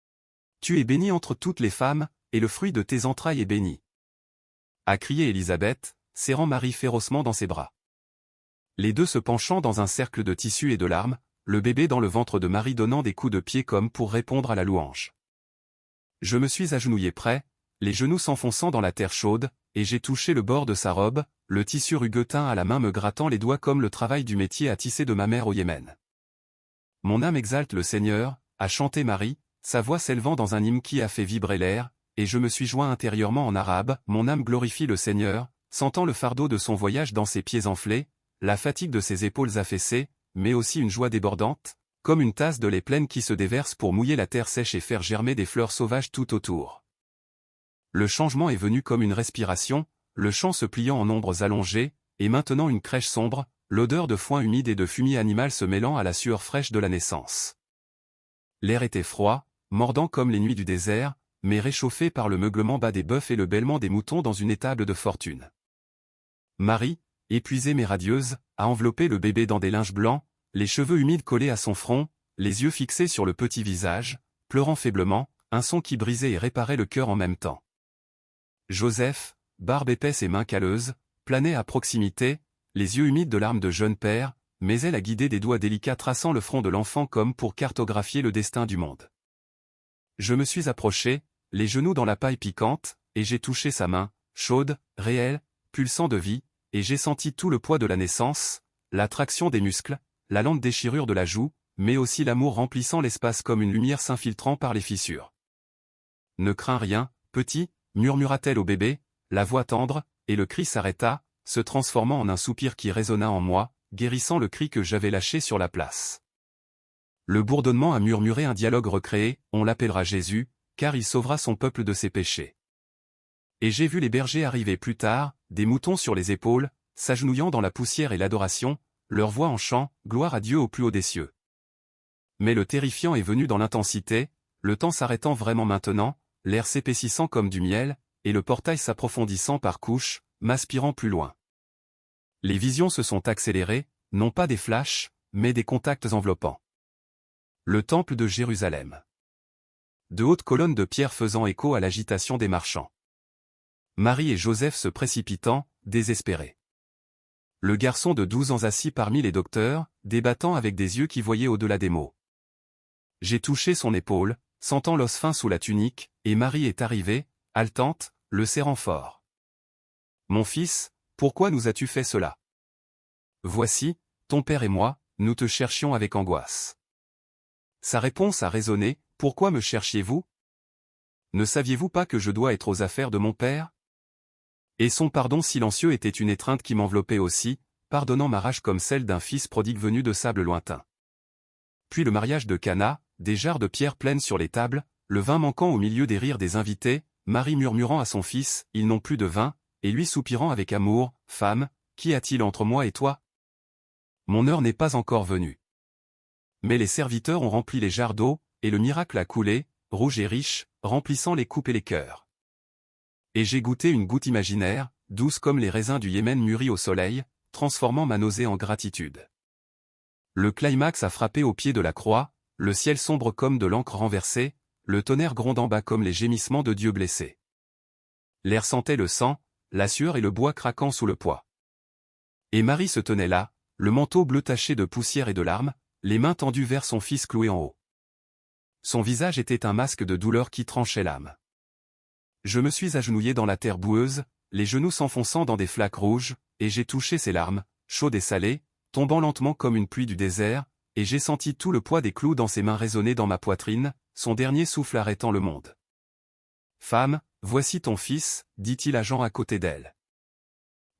Speaker 1: « Tu es bénie entre toutes les femmes, et le fruit de tes entrailles est béni. » a crié Élisabeth, serrant Marie férocement dans ses bras. Les deux se penchant dans un cercle de tissu et de larmes, le bébé dans le ventre de Marie donnant des coups de pied comme pour répondre à la louange. Je me suis agenouillé près, les genoux s'enfonçant dans la terre chaude, et j'ai touché le bord de sa robe, le tissu rugueux teint à la main me grattant les doigts comme le travail du métier à tisser de ma mère au Yémen. Mon âme exalte le Seigneur, a chanté Marie, sa voix s'élevant dans un hymne qui a fait vibrer l'air, et je me suis joint intérieurement en arabe, mon âme glorifie le Seigneur, sentant le fardeau de son voyage dans ses pieds enflés, la fatigue de ses épaules affaissées, mais aussi une joie débordante, comme une tasse de lait pleine qui se déverse pour mouiller la terre sèche et faire germer des fleurs sauvages tout autour. Le changement est venu comme une respiration, le champ se pliant en ombres allongées, et maintenant une crèche sombre, l'odeur de foin humide et de fumier animal se mêlant à la sueur fraîche de la naissance. L'air était froid, mordant comme les nuits du désert, mais réchauffé par le meuglement bas des bœufs et le bêlement des moutons dans une étable de fortune. Marie, épuisée mais radieuse, a enveloppé le bébé dans des linges blancs, les cheveux humides collés à son front, les yeux fixés sur le petit visage, pleurant faiblement, un son qui brisait et réparait le cœur en même temps. Joseph, barbe épaisse et main calleuse, planait à proximité, les yeux humides de larmes de jeune père, mais elle a guidé des doigts délicats traçant le front de l'enfant comme pour cartographier le destin du monde. Je me suis approché, les genoux dans la paille piquante, et j'ai touché sa main, chaude, réelle, pulsant de vie, et j'ai senti tout le poids de la naissance, la traction des muscles, la lente déchirure de la joue, mais aussi l'amour remplissant l'espace comme une lumière s'infiltrant par les fissures. « Ne crains rien, petit », murmura-t-elle au bébé, la voix tendre, et le cri s'arrêta, se transformant en un soupir qui résonna en moi, guérissant le cri que j'avais lâché sur la place. Le bourdonnement a murmuré un dialogue recréé, on l'appellera Jésus, car il sauvera son peuple de ses péchés. Et j'ai vu les bergers arriver plus tard, des moutons sur les épaules, s'agenouillant dans la poussière et l'adoration, leur voix en chant, gloire à Dieu au plus haut des cieux. Mais le terrifiant est venu dans l'intensité, le temps s'arrêtant vraiment maintenant, l'air s'épaississant comme du miel, et le portail s'approfondissant par couches, m'aspirant plus loin. Les visions se sont accélérées, non pas des flashs, mais des contacts enveloppants. Le temple de Jérusalem. De hautes colonnes de pierre faisant écho à l'agitation des marchands. Marie et Joseph se précipitant, désespérés. Le garçon de 12 ans assis parmi les docteurs, débattant avec des yeux qui voyaient au-delà des mots. J'ai touché son épaule, sentant l'os fin sous la tunique, et Marie est arrivée, haletante, le serrant fort. « Mon fils, pourquoi nous as-tu fait cela ? Voici, ton père et moi, nous te cherchions avec angoisse. » Sa réponse a résonné, « Pourquoi me cherchiez-vous ? Ne saviez-vous pas que je dois être aux affaires de mon père ?» Et son pardon silencieux était une étreinte qui m'enveloppait aussi, pardonnant ma rage comme celle d'un fils prodigue venu de sable lointain. Puis le mariage de Cana, des jarres de pierre pleines sur les tables, le vin manquant au milieu des rires des invités, Marie murmurant à son fils, ils n'ont plus de vin, et lui soupirant avec amour, femme, qu'y a-t-il entre moi et toi ? Mon heure n'est pas encore venue. Mais les serviteurs ont rempli les jarres d'eau, et le miracle a coulé, rouge et riche, remplissant les coupes et les cœurs. Et j'ai goûté une goutte imaginaire, douce comme les raisins du Yémen mûris au soleil, transformant ma nausée en gratitude. Le climax a frappé au pied de la croix, le ciel sombre comme de l'encre renversée, le tonnerre grondant bas comme les gémissements de Dieu blessé. L'air sentait le sang, la sueur et le bois craquant sous le poids. Et Marie se tenait là, le manteau bleu taché de poussière et de larmes, les mains tendues vers son fils cloué en haut. Son visage était un masque de douleur qui tranchait l'âme. Je me suis agenouillé dans la terre boueuse, les genoux s'enfonçant dans des flaques rouges, et j'ai touché ses larmes, chaudes et salées, tombant lentement comme une pluie du désert, et j'ai senti tout le poids des clous dans ses mains résonner dans ma poitrine, son dernier souffle arrêtant le monde. « Femme, voici ton fils, dit-il à Jean à côté d'elle.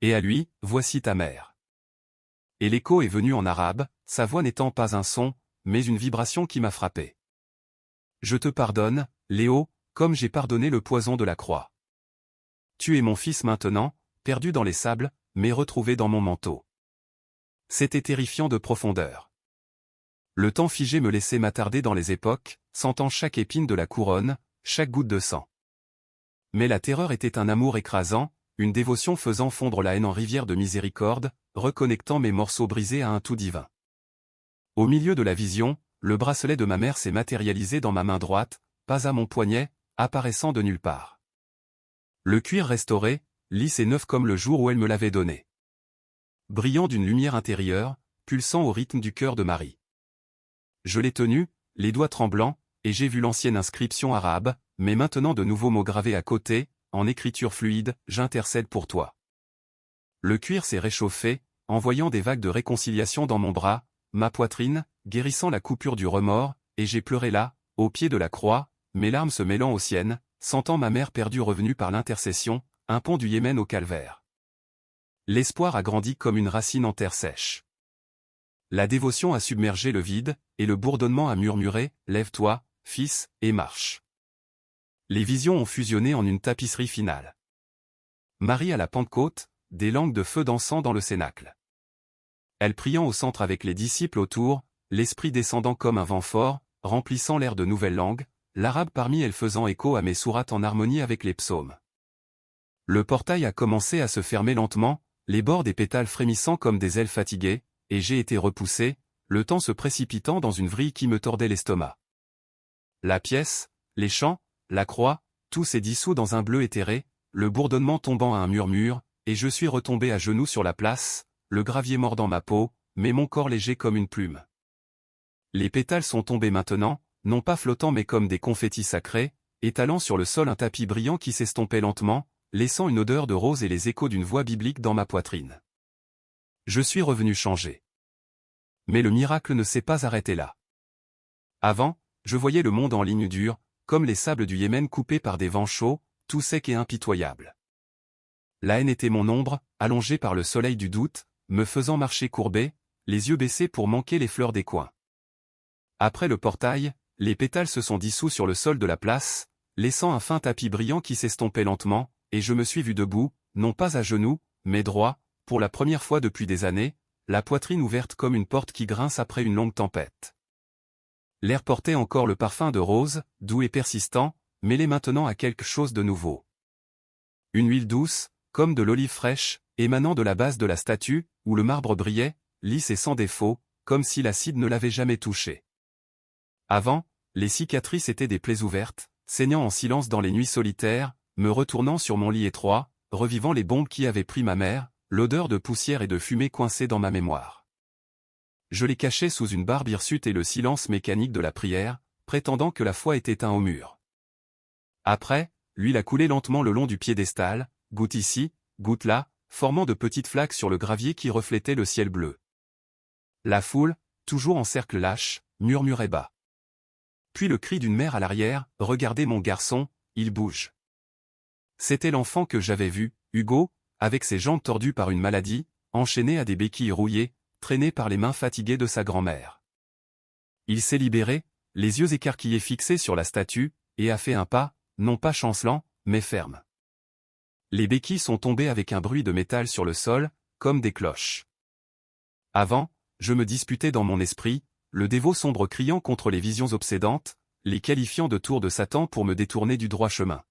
Speaker 1: Et à lui, voici ta mère. » Et l'écho est venu en arabe, sa voix n'étant pas un son, mais une vibration qui m'a frappé. « Je te pardonne, Léo, comme j'ai pardonné le poison de la croix. Tu es mon fils maintenant, perdu dans les sables, mais retrouvé dans mon manteau. » C'était terrifiant de profondeur. Le temps figé me laissait m'attarder dans les époques, sentant chaque épine de la couronne, chaque goutte de sang. Mais la terreur était un amour écrasant, une dévotion faisant fondre la haine en rivière de miséricorde, reconnectant mes morceaux brisés à un tout divin. Au milieu de la vision, le bracelet de ma mère s'est matérialisé dans ma main droite, pas à mon poignet, apparaissant de nulle part. Le cuir restauré, lisse et neuf comme le jour où elle me l'avait donné. Brillant d'une lumière intérieure, pulsant au rythme du cœur de Marie. Je l'ai tenu, les doigts tremblants, et j'ai vu l'ancienne inscription arabe, mais maintenant de nouveaux mots gravés à côté, en écriture fluide, j'intercède pour toi. Le cuir s'est réchauffé, envoyant des vagues de réconciliation dans mon bras, ma poitrine, guérissant la coupure du remords, et j'ai pleuré là, au pied de la croix, mes larmes se mêlant aux siennes, sentant ma mère perdue revenue par l'intercession, un pont du Yémen au calvaire. L'espoir a grandi comme une racine en terre sèche. La dévotion a submergé le vide, et le bourdonnement a murmuré, « Lève-toi, fils, et marche. » Les visions ont fusionné en une tapisserie finale. Marie à la Pentecôte, des langues de feu dansant dans le cénacle. Elle priant au centre avec les disciples autour, l'esprit descendant comme un vent fort, remplissant l'air de nouvelles langues, l'arabe parmi elles faisant écho à mes sourates en harmonie avec les psaumes. Le portail a commencé à se fermer lentement, les bords des pétales frémissant comme des ailes fatiguées, et j'ai été repoussé, le temps se précipitant dans une vrille qui me tordait l'estomac. La pièce, les chants, la croix, tout s'est dissous dans un bleu éthéré, le bourdonnement tombant à un murmure, et je suis retombé à genoux sur la place, le gravier mordant ma peau, mais mon corps léger comme une plume. Les pétales sont tombés maintenant, non pas flottants mais comme des confettis sacrés, étalant sur le sol un tapis brillant qui s'estompait lentement, laissant une odeur de rose et les échos d'une voix biblique dans ma poitrine. Je suis revenu changé. Mais le miracle ne s'est pas arrêté là. Avant, je voyais le monde en ligne dure, comme les sables du Yémen coupés par des vents chauds, tout sec et impitoyable. La haine était mon ombre, allongée par le soleil du doute, me faisant marcher courbé, les yeux baissés pour manquer les fleurs des coins. Après le portail, les pétales se sont dissous sur le sol de la place, laissant un fin tapis brillant qui s'estompait lentement, et je me suis vu debout, non pas à genoux, mais droit, pour la première fois depuis des années, la poitrine ouverte comme une porte qui grince après une longue tempête. L'air portait encore le parfum de rose, doux et persistant, mêlé maintenant à quelque chose de nouveau. Une huile douce, comme de l'olive fraîche, émanant de la base de la statue, où le marbre brillait, lisse et sans défaut, comme si l'acide ne l'avait jamais touché. Avant, les cicatrices étaient des plaies ouvertes, saignant en silence dans les nuits solitaires, me retournant sur mon lit étroit, revivant les bombes qui avaient pris ma mère, l'odeur de poussière et de fumée coincée dans ma mémoire. Je les cachais sous une barbe hirsute et le silence mécanique de la prière, prétendant que la foi était éteinte au mur. Après, l'huile a coulé lentement le long du piédestal, goutte ici, goutte là, formant de petites flaques sur le gravier qui reflétait le ciel bleu. La foule, toujours en cercle lâche, murmurait bas. Puis le cri d'une mère à l'arrière, « Regardez mon garçon, il bouge !» C'était l'enfant que j'avais vu, Hugo, avec ses jambes tordues par une maladie, enchaîné à des béquilles rouillées, traîné par les mains fatiguées de sa grand-mère. Il s'est libéré, les yeux écarquillés fixés sur la statue, et a fait un pas, non pas chancelant, mais ferme. Les béquilles sont tombées avec un bruit de métal sur le sol, comme des cloches. Avant, je me disputais dans mon esprit, le dévot sombre criant contre les visions obsédantes, les qualifiant de tour de Satan pour me détourner du droit chemin.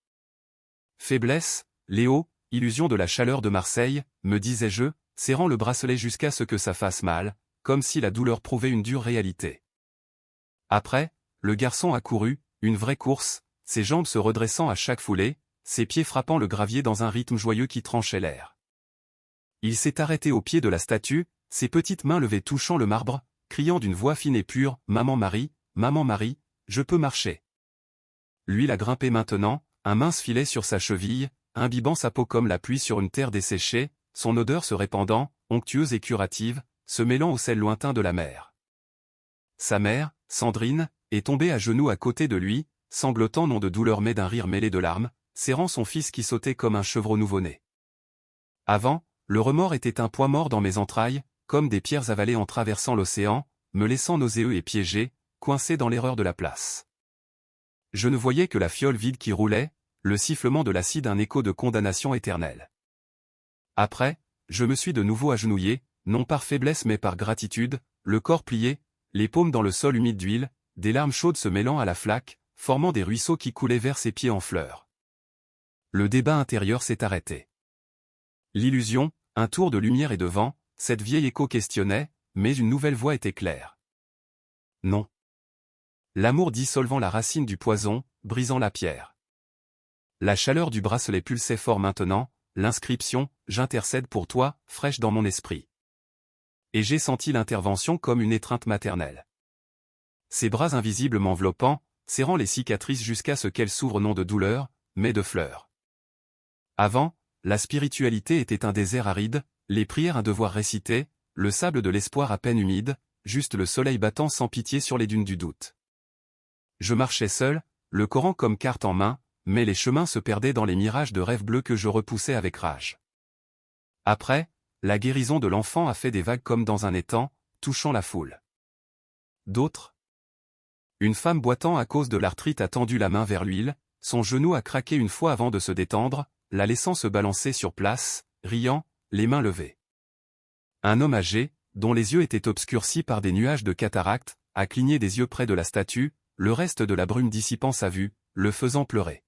Speaker 1: Faiblesse, Léo, illusion de la chaleur de Marseille, me disais-je, serrant le bracelet jusqu'à ce que ça fasse mal, comme si la douleur prouvait une dure réalité. Après, le garçon a couru, une vraie course, ses jambes se redressant à chaque foulée, ses pieds frappant le gravier dans un rythme joyeux qui tranchait l'air. Il s'est arrêté au pied de la statue, ses petites mains levées touchant le marbre, criant d'une voix fine et pure, « Maman Marie, je peux marcher !» Lui l'a grimpé maintenant, un mince filet sur sa cheville, imbibant sa peau comme la pluie sur une terre desséchée, son odeur se répandant, onctueuse et curative, se mêlant au sel lointain de la mer. Sa mère, Sandrine, est tombée à genoux à côté de lui, sanglotant non de douleur mais d'un rire mêlé de larmes, serrant son fils qui sautait comme un chevreau nouveau-né. Avant, le remords était un poids mort dans mes entrailles, comme des pierres avalées en traversant l'océan, me laissant nauséeux et piégé, coincé dans l'erreur de la place. Je ne voyais que la fiole vide qui roulait, le sifflement de l'acide un écho de condamnation éternelle. Après, je me suis de nouveau agenouillé, non par faiblesse mais par gratitude, le corps plié, les paumes dans le sol humide d'huile, des larmes chaudes se mêlant à la flaque, formant des ruisseaux qui coulaient vers ses pieds en fleurs. Le débat intérieur s'est arrêté. L'illusion, un tour de lumière et de vent, cette vieille écho questionnait, mais une nouvelle voix était claire. Non. L'amour dissolvant la racine du poison, brisant la pierre. La chaleur du bracelet pulsait fort maintenant, l'inscription « J'intercède pour toi » fraîche dans mon esprit. Et j'ai senti l'intervention comme une étreinte maternelle. Ses bras invisibles m'enveloppant, serrant les cicatrices jusqu'à ce qu'elles s'ouvrent non de douleur, mais de fleurs. Avant, la spiritualité était un désert aride, les prières un devoir récité, le sable de l'espoir à peine humide, juste le soleil battant sans pitié sur les dunes du doute. Je marchais seul, le Coran comme carte en main, mais les chemins se perdaient dans les mirages de rêves bleus que je repoussais avec rage. Après, la guérison de l'enfant a fait des vagues comme dans un étang, touchant la foule. D'autres. Une femme boitant à cause de l'arthrite a tendu la main vers l'huile, son genou a craqué une fois avant de se détendre, la laissant se balancer sur place, riant, les mains levées. Un homme âgé, dont les yeux étaient obscurcis par des nuages de cataracte, a cligné des yeux près de la statue, le reste de la brume dissipant sa vue, le faisant pleurer.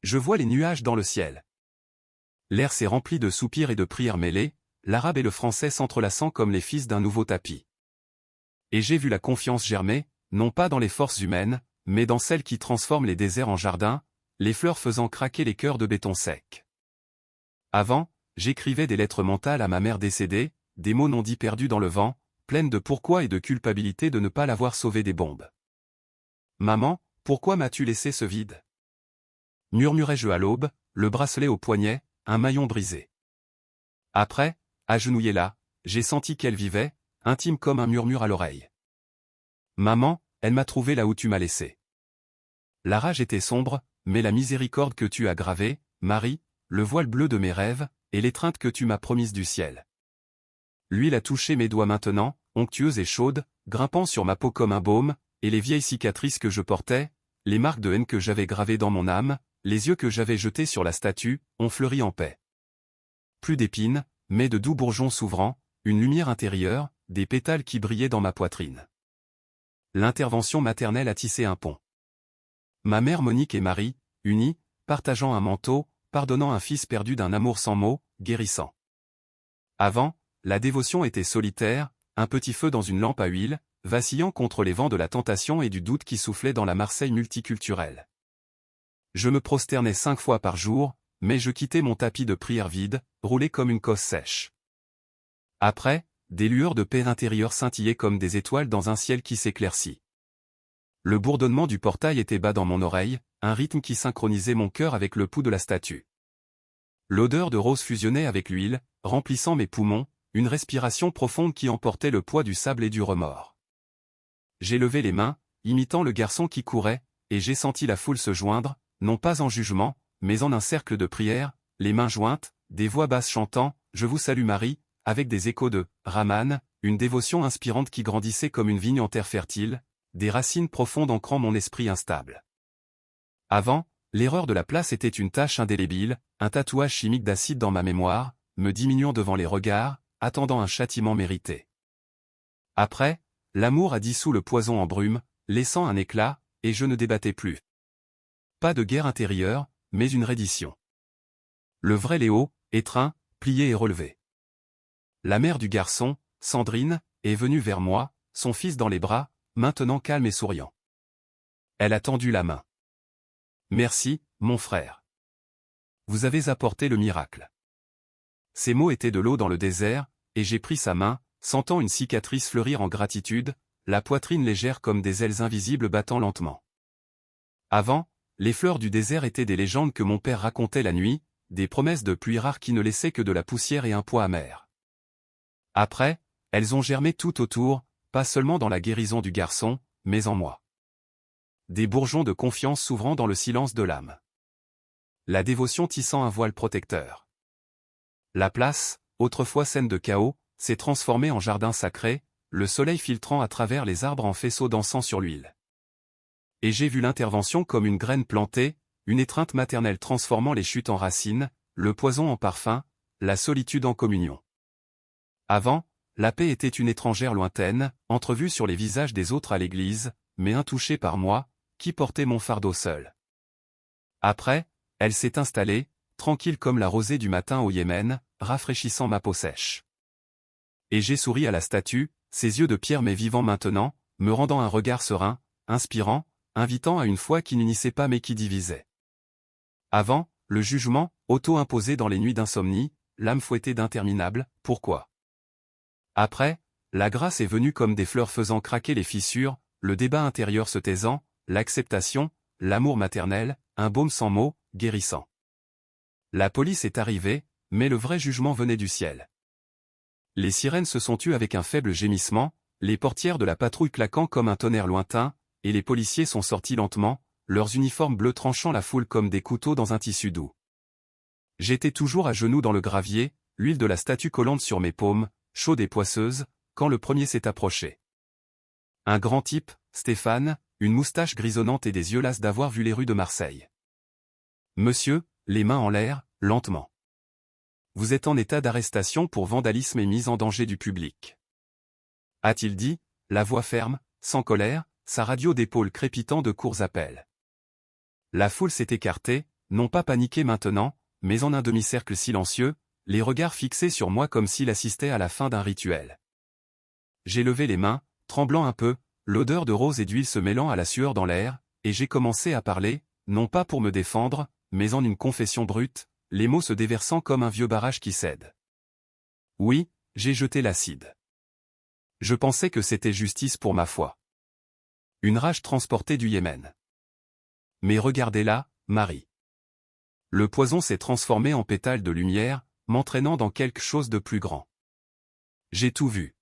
Speaker 1: Je vois les nuages dans le ciel. L'air s'est rempli de soupirs et de prières mêlées, l'arabe et le français s'entrelaçant comme les fils d'un nouveau tapis. Et j'ai vu la confiance germer, non pas dans les forces humaines, mais dans celles qui transforment les déserts en jardins, les fleurs faisant craquer les cœurs de béton sec. Avant, j'écrivais des lettres mentales à ma mère décédée, des mots non dits perdus dans le vent, pleines de pourquoi et de culpabilité de ne pas l'avoir sauvée des bombes. Maman, pourquoi m'as-tu laissé ce vide? Murmurai-je à l'aube, le bracelet au poignet, un maillon brisé. Après, agenouillée là, j'ai senti qu'elle vivait, intime comme un murmure à l'oreille. Maman, elle m'a trouvé là où tu m'as laissé. La rage était sombre, mais la miséricorde que tu as gravée, Marie, le voile bleu de mes rêves, et l'étreinte que tu m'as promise du ciel. L'huile a touché mes doigts maintenant, onctueuse et chaude, grimpant sur ma peau comme un baume, et les vieilles cicatrices que je portais, les marques de haine que j'avais gravées dans mon âme, les yeux que j'avais jetés sur la statue, ont fleuri en paix. Plus d'épines, mais de doux bourgeons s'ouvrant, une lumière intérieure, des pétales qui brillaient dans ma poitrine. L'intervention maternelle a tissé un pont. Ma mère Monique et Marie, unies, partageant un manteau, pardonnant un fils perdu d'un amour sans mots, guérissant. Avant, la dévotion était solitaire, un petit feu dans une lampe à huile, vacillant contre les vents de la tentation et du doute qui soufflaient dans la Marseille multiculturelle. Je me prosternais 5 fois par jour, mais je quittais mon tapis de prière vide, roulé comme une cosse sèche. Après, des lueurs de paix intérieure scintillaient comme des étoiles dans un ciel qui s'éclaircit. Le bourdonnement du portail était bas dans mon oreille, un rythme qui synchronisait mon cœur avec le pouls de la statue. L'odeur de rose fusionnait avec l'huile, remplissant mes poumons, une respiration profonde qui emportait le poids du sable et du remords. J'ai levé les mains, imitant le garçon qui courait, et j'ai senti la foule se joindre, non pas en jugement, mais en un cercle de prière, les mains jointes, des voix basses chantant « Je vous salue Marie », avec des échos de « Raman », une dévotion inspirante qui grandissait comme une vigne en terre fertile, des racines profondes ancrant mon esprit instable. Avant, l'erreur de la place était une tache indélébile, un tatouage chimique d'acide dans ma mémoire, me diminuant devant les regards, attendant un châtiment mérité. Après, l'amour a dissous le poison en brume, laissant un éclat, et je ne débattais plus. Pas de guerre intérieure, mais une reddition. Le vrai Léo, étreint, plié et relevé. La mère du garçon, Sandrine, est venue vers moi, son fils dans les bras, maintenant calme et souriant. Elle a tendu la main. Merci, mon frère. Vous avez apporté le miracle. Ces mots étaient de l'eau dans le désert, et j'ai pris sa main, sentant une cicatrice fleurir en gratitude, la poitrine légère comme des ailes invisibles battant lentement. Avant, les fleurs du désert étaient des légendes que mon père racontait la nuit, des promesses de pluie rare qui ne laissaient que de la poussière et un poids amer. Après, elles ont germé tout autour, pas seulement dans la guérison du garçon, mais en moi. Des bourgeons de confiance s'ouvrant dans le silence de l'âme. La dévotion tissant un voile protecteur. La place, autrefois scène de chaos, s'est transformée en jardin sacré, le soleil filtrant à travers les arbres en faisceaux dansant sur l'huile. Et j'ai vu l'intervention comme une graine plantée, une étreinte maternelle transformant les chutes en racines, le poison en parfum, la solitude en communion. Avant, la paix était une étrangère lointaine, entrevue sur les visages des autres à l'église, mais intouchée par moi, qui portais mon fardeau seul. Après, elle s'est installée, tranquille comme la rosée du matin au Yémen, rafraîchissant ma peau sèche. Et j'ai souri à la statue, ses yeux de pierre mais vivants maintenant, me rendant un regard serein, inspirant, invitant à une foi qui n'unissait pas mais qui divisait. Avant, le jugement, auto-imposé dans les nuits d'insomnie, l'âme fouettée d'interminables, pourquoi? Après, la grâce est venue comme des fleurs faisant craquer les fissures, le débat intérieur se taisant, l'acceptation, l'amour maternel, un baume sans mots, guérissant. La police est arrivée, mais le vrai jugement venait du ciel. Les sirènes se sont tues avec un faible gémissement, les portières de la patrouille claquant comme un tonnerre lointain, et les policiers sont sortis lentement, leurs uniformes bleus tranchant la foule comme des couteaux dans un tissu doux. J'étais toujours à genoux dans le gravier, l'huile de la statue collante sur mes paumes, chaude et poisseuse, quand le premier s'est approché. Un grand type, Stéphane, une moustache grisonnante et des yeux lasses d'avoir vu les rues de Marseille. Monsieur, les mains en l'air, lentement. vous êtes en état d'arrestation pour vandalisme et mise en danger du public. A-t-il dit, la voix ferme, sans colère, sa radio d'épaule crépitant de courts appels. La foule s'est écartée, non pas paniquée maintenant, mais en un demi-cercle silencieux, les regards fixés sur moi comme s'il assistait à la fin d'un rituel. J'ai levé les mains, tremblant un peu, l'odeur de rose et d'huile se mêlant à la sueur dans l'air, et j'ai commencé à parler, non pas pour me défendre, mais en une confession brute, les mots se déversant comme un vieux barrage qui cède. Oui, j'ai jeté l'acide. Je pensais que c'était justice pour ma foi. Une rage transportée du Yémen. Mais regardez-la, Marie. Le poison s'est transformé en pétales de lumière, m'entraînant dans quelque chose de plus grand. J'ai tout vu.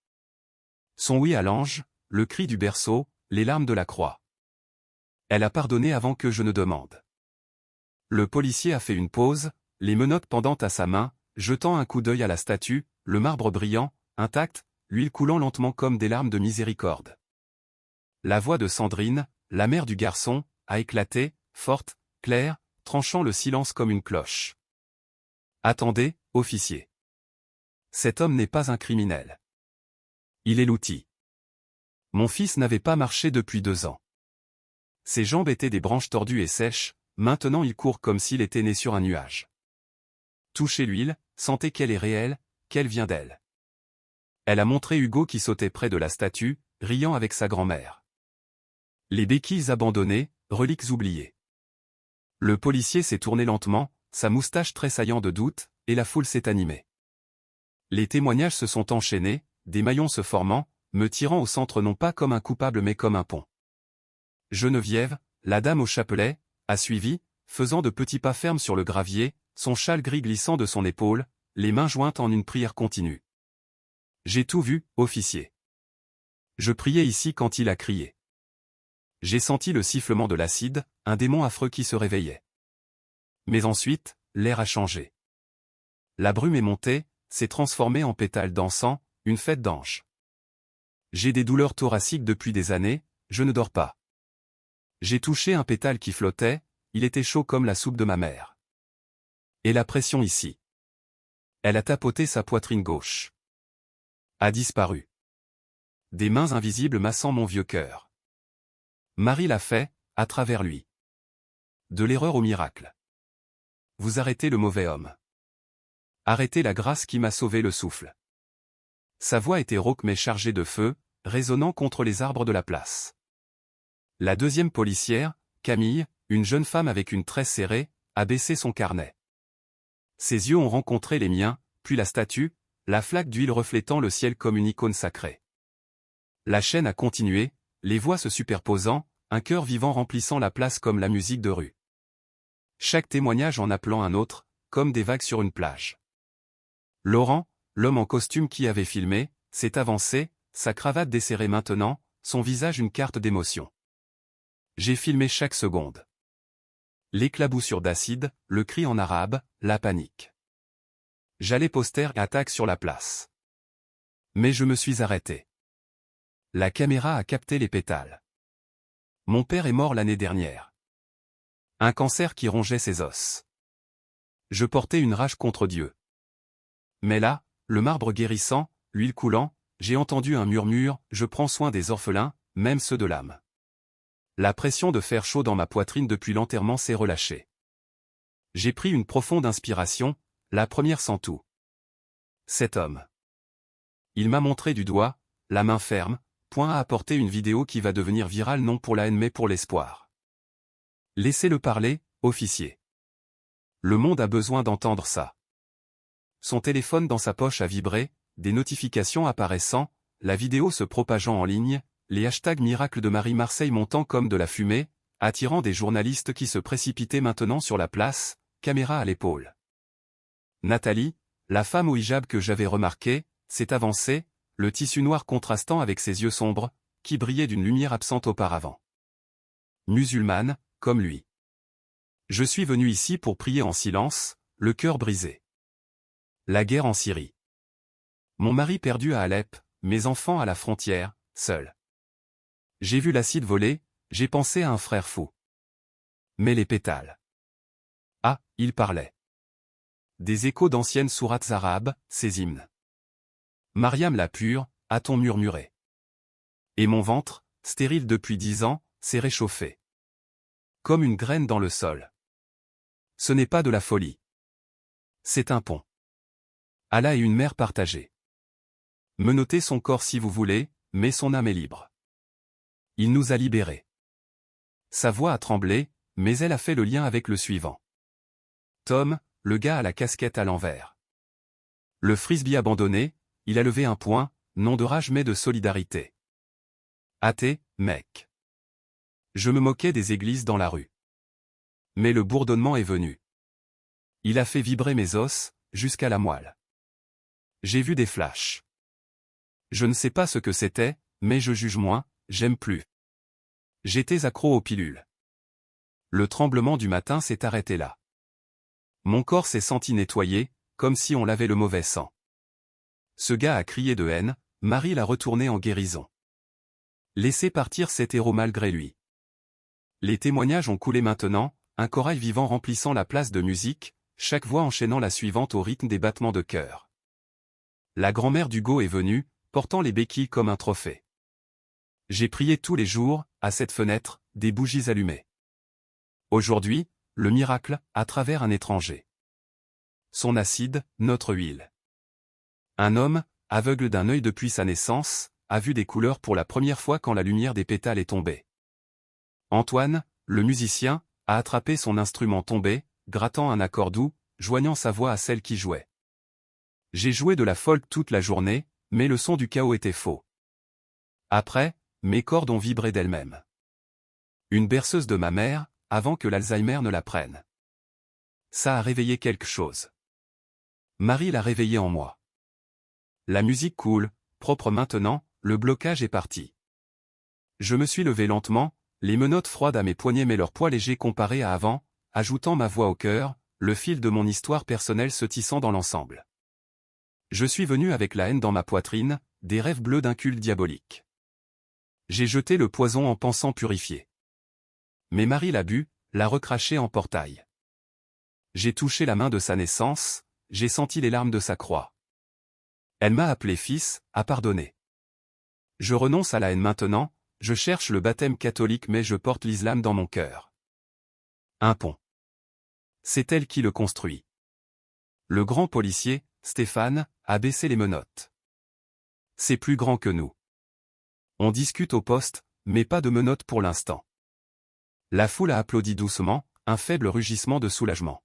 Speaker 1: Son oui à l'ange, le cri du berceau, les larmes de la croix. Elle a pardonné avant que je ne demande. Le policier a fait une pause, les menottes pendantes à sa main, jetant un coup d'œil à la statue, le marbre brillant, intact, l'huile coulant lentement comme des larmes de miséricorde. La voix de Sandrine, la mère du garçon, a éclaté, forte, claire, tranchant le silence comme une cloche. Attendez, officier. Cet homme n'est pas un criminel. Il est l'outil. Mon fils n'avait pas marché depuis 2 ans. Ses jambes étaient des branches tordues et sèches, maintenant il court comme s'il était né sur un nuage. Touchez l'huile, sentez qu'elle est réelle, qu'elle vient d'elle. Elle a montré Hugo qui sautait près de la statue, riant avec sa grand-mère. Les béquilles abandonnées, reliques oubliées. Le policier s'est tourné lentement, sa moustache tressaillant de doute, et la foule s'est animée. Les témoignages se sont enchaînés, des maillons se formant, me tirant au centre non pas comme un coupable mais comme un pont. Geneviève, la dame au chapelet, a suivi, faisant de petits pas fermes sur le gravier, son châle gris glissant de son épaule, les mains jointes en une prière continue. J'ai tout vu, officier. Je priais ici quand il a crié. J'ai senti le sifflement de l'acide, un démon affreux qui se réveillait. Mais ensuite, l'air a changé. La brume est montée, s'est transformée en pétales dansants, une fête d'anges. J'ai des douleurs thoraciques depuis des années, je ne dors pas. J'ai touché un pétale qui flottait, il était chaud comme la soupe de ma mère. Et la pression ici. Elle a tapoté sa poitrine gauche. A disparu. Des mains invisibles massant mon vieux cœur. Marie l'a fait, à travers lui. De l'erreur au miracle. Vous arrêtez le mauvais homme. Arrêtez la grâce qui m'a sauvé le souffle. Sa voix était rauque mais chargée de feu, résonnant contre les arbres de la place. La deuxième policière, Camille, une jeune femme avec une tresse serrée, a baissé son carnet. Ses yeux ont rencontré les miens, puis la statue, la flaque d'huile reflétant le ciel comme une icône sacrée. La chaîne a continué, les voix se superposant, un cœur vivant remplissant la place comme la musique de rue. Chaque témoignage en appelant un autre, comme des vagues sur une plage. Laurent, l'homme en costume qui avait filmé, s'est avancé, sa cravate desserrée maintenant, son visage une carte d'émotion. J'ai filmé chaque seconde. L'éclaboussure d'acide, le cri en arabe, la panique. J'allais poster et attaque sur la place. Mais je me suis arrêté. La caméra a capté les pétales. Mon père est mort l'année dernière. Un cancer qui rongeait ses os. Je portais une rage contre Dieu. Mais là, le marbre guérissant, l'huile coulant, j'ai entendu un murmure, je prends soin des orphelins, même ceux de l'âme. La pression de fer chaud dans ma poitrine depuis l'enterrement s'est relâchée. J'ai pris une profonde inspiration, la première sans tout. Cet homme. Il m'a montré du doigt, la main ferme, point à apporter une vidéo qui va devenir virale non pour la haine mais pour l'espoir. Laissez-le parler, officier. Le monde a besoin d'entendre ça. Son téléphone dans sa poche a vibré, des notifications apparaissant, la vidéo se propageant en ligne, les hashtags miracles de Marie-Marseille montant comme de la fumée, attirant des journalistes qui se précipitaient maintenant sur la place, caméra à l'épaule. Nathalie, la femme au hijab que j'avais remarqué, s'est avancée, le tissu noir contrastant avec ses yeux sombres, qui brillaient d'une lumière absente auparavant. Musulmane, comme lui. Je suis venu ici pour prier en silence, le cœur brisé. La guerre en Syrie. Mon mari perdu à Alep, mes enfants à la frontière, seuls. J'ai vu l'acide voler, j'ai pensé à un frère fou. Mais les pétales. Ah, il parlait. des échos d'anciennes sourates arabes, ces hymnes. Mariam la pure, a-t-on murmuré. Et mon ventre, stérile depuis 10 ans, s'est réchauffé. Comme une graine dans le sol. Ce n'est pas de la folie. C'est un pont. Allah est une mer partagée. Menottez son corps si vous voulez, mais son âme est libre. Il nous a libérés. Sa voix a tremblé, mais elle a fait le lien avec le suivant. Tom, le gars à la casquette à l'envers. Le frisbee abandonné, il a levé un poing, non de rage mais de solidarité. Athée, mec. Je me moquais des églises dans la rue. Mais le bourdonnement est venu. Il a fait vibrer mes os, jusqu'à la moelle. J'ai vu des flashs. Je ne sais pas ce que c'était, mais je juge moins, j'aime plus. J'étais accro aux pilules. Le tremblement du matin s'est arrêté là. Mon corps s'est senti nettoyé, comme si on lavait le mauvais sang. Ce gars a crié de haine, Marie l'a retourné en guérison. Laissez partir cet héros malgré lui. Les témoignages ont coulé maintenant, un corail vivant remplissant la place de musique, chaque voix enchaînant la suivante au rythme des battements de cœur. La grand-mère d'Hugo est venue, portant les béquilles comme un trophée. J'ai prié tous les jours, à cette fenêtre, des bougies allumées. Aujourd'hui, le miracle, à travers un étranger. Son acide, notre huile. Un homme, aveugle d'un œil depuis sa naissance, a vu des couleurs pour la première fois quand la lumière des pétales est tombée. Antoine, le musicien, a attrapé son instrument tombé, grattant un accord doux, joignant sa voix à celle qui jouait. J'ai joué de la folk toute la journée, mais le son du chaos était faux. Après, mes cordes ont vibré d'elles-mêmes. Une berceuse de ma mère, avant que l'Alzheimer ne la prenne. Ça a réveillé quelque chose. Marie l'a réveillé en moi. La musique coule, propre maintenant, le blocage est parti. Je me suis levé lentement, les menottes froides à mes poignets mais leur poids léger comparé à avant, ajoutant ma voix au cœur, le fil de mon histoire personnelle se tissant dans l'ensemble. Je suis venu avec la haine dans ma poitrine, des rêves bleus d'un culte diabolique. J'ai jeté le poison en pensant purifier. Mais Marie l'a bu, l'a recraché en portail. J'ai touché la main de sa naissance, j'ai senti les larmes de sa croix. Elle m'a appelé fils, a pardonné. Je renonce à la haine maintenant, je cherche le baptême catholique mais je porte l'islam dans mon cœur. Un pont. C'est elle qui le construit. Le grand policier, Stéphane, a baissé les menottes. C'est plus grand que nous. On discute au poste, mais pas de menottes pour l'instant. La foule a applaudi doucement, un faible rugissement de soulagement.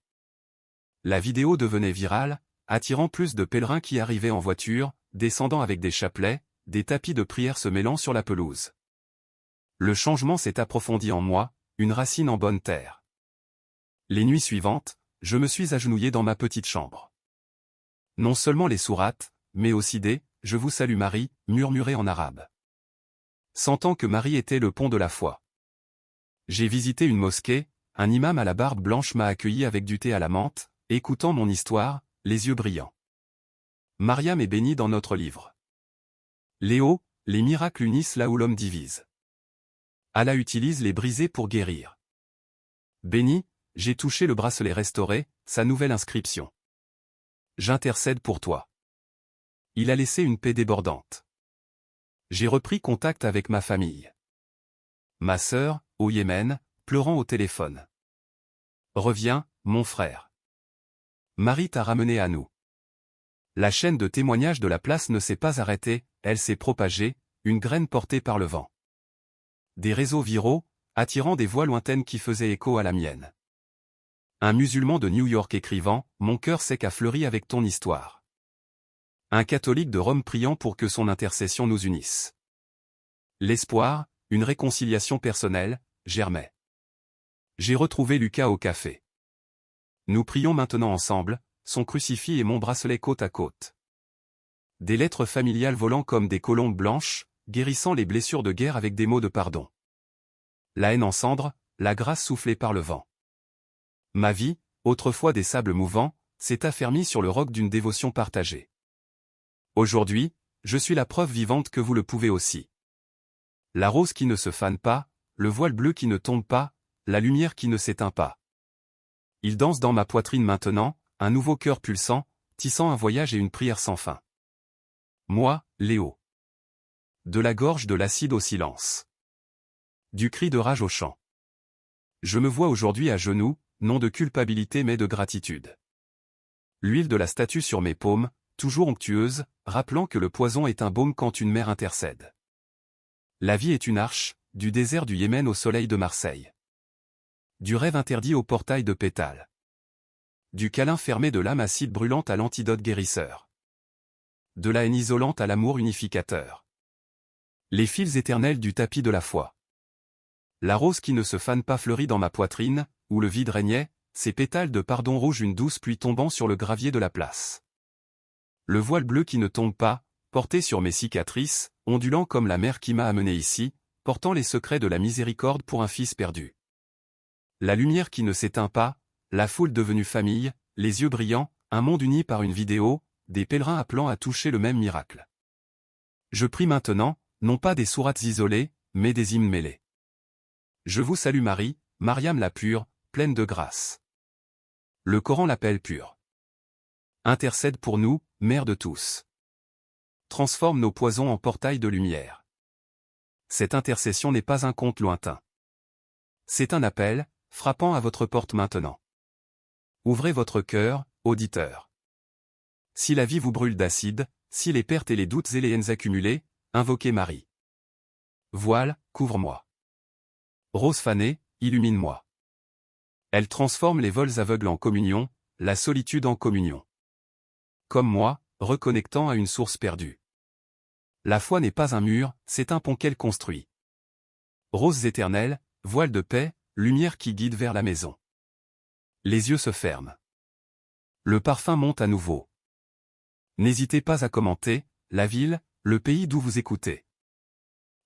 Speaker 1: La vidéo devenait virale, attirant plus de pèlerins qui arrivaient en voiture, descendant avec des chapelets, des tapis de prière se mêlant sur la pelouse. Le changement s'est approfondi en moi, une racine en bonne terre. Les nuits suivantes, je me suis agenouillé dans ma petite chambre. Non seulement les sourates, mais aussi des « Je vous salue Marie » murmurés en arabe. Sentant que Marie était le pont de la foi. J'ai visité une mosquée, un imam à la barbe blanche m'a accueilli avec du thé à la menthe, écoutant mon histoire, les yeux brillants. Mariam est bénie dans notre livre. Léo, les miracles unissent là où l'homme divise. Allah utilise les brisés pour guérir. Béni, j'ai touché le bracelet restauré, sa nouvelle inscription. J'intercède pour toi. Il a laissé une paix débordante. J'ai repris contact avec ma famille. Ma sœur, au Yémen, pleurant au téléphone. Reviens, mon frère. Marie t'a ramené à nous. La chaîne de témoignages de la place ne s'est pas arrêtée, elle s'est propagée, une graine portée par le vent. Des réseaux viraux, attirant des voix lointaines qui faisaient écho à la mienne. Un musulman de New York écrivant « Mon cœur sec a fleuri avec ton histoire ». Un catholique de Rome priant pour que son intercession nous unisse. L'espoir, une réconciliation personnelle, germait. J'ai retrouvé Lucas au café. Nous prions maintenant ensemble, son crucifix et mon bracelet côte à côte. Des lettres familiales volant comme des colombes blanches, guérissant les blessures de guerre avec des mots de pardon. La haine en cendres, la grâce soufflée par le vent. Ma vie, autrefois des sables mouvants, s'est affermie sur le roc d'une dévotion partagée. Aujourd'hui, je suis la preuve vivante que vous le pouvez aussi. La rose qui ne se fane pas, le voile bleu qui ne tombe pas, la lumière qui ne s'éteint pas. Il danse dans ma poitrine maintenant, un nouveau cœur pulsant, tissant un voyage et une prière sans fin. Moi, Léo. De la gorge de l'acide au silence. Du cri de rage au chant. Je me vois aujourd'hui à genoux, non de culpabilité mais de gratitude. L'huile de la statue sur mes paumes, toujours onctueuse, rappelant que le poison est un baume quand une mer intercède. La vie est une arche, du désert du Yémen au soleil de Marseille. Du rêve interdit au portail de pétales. Du câlin fermé de l'âme acide brûlante à l'antidote guérisseur. De la haine isolante à l'amour unificateur. Les fils éternels du tapis de la foi. La rose qui ne se fane pas fleurit dans ma poitrine, où le vide régnait, ses pétales de pardon rouge une douce pluie tombant sur le gravier de la place. Le voile bleu qui ne tombe pas, porté sur mes cicatrices, ondulant comme la mer qui m'a amené ici, portant les secrets de la miséricorde pour un fils perdu. La lumière qui ne s'éteint pas, la foule devenue famille, les yeux brillants, un monde uni par une vidéo, des pèlerins appelant à toucher le même miracle. Je prie maintenant, non pas des sourates isolées, mais des hymnes mêlés. Je vous salue Marie, Mariam la pure, pleine de grâce. Le Coran l'appelle pure. Intercède pour nous, Mère de tous. Transforme nos poisons en portails de lumière. Cette intercession n'est pas un conte lointain. C'est un appel, frappant à votre porte maintenant. Ouvrez votre cœur, auditeur. Si la vie vous brûle d'acide, si les pertes et les doutes et les haines accumulées, invoquez Marie. Voile, couvre-moi. Rose fanée, illumine-moi. Elle transforme les vols aveugles en communion, la solitude en communion. Comme moi, reconnectant à une source perdue. La foi n'est pas un mur, c'est un pont qu'elle construit. Roses éternelles, voile de paix, lumière qui guide vers la maison. Les yeux se ferment. Le parfum monte à nouveau. N'hésitez pas à commenter, la ville, le pays d'où vous écoutez.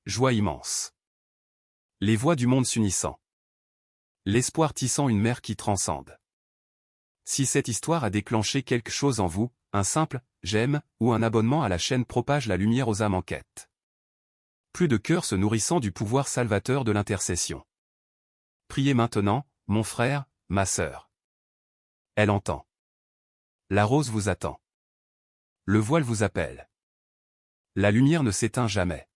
Speaker 1: Joie immense. Les voix du monde s'unissant. L'espoir tissant une mer qui transcende. Si cette histoire a déclenché quelque chose en vous, un simple « j'aime » ou un abonnement à la chaîne propage la lumière aux âmes en quête. Plus de cœurs se nourrissant du pouvoir salvateur de l'intercession. Priez maintenant, mon frère, ma sœur. Elle entend. La rose vous attend. Le voile vous appelle. La lumière ne s'éteint jamais.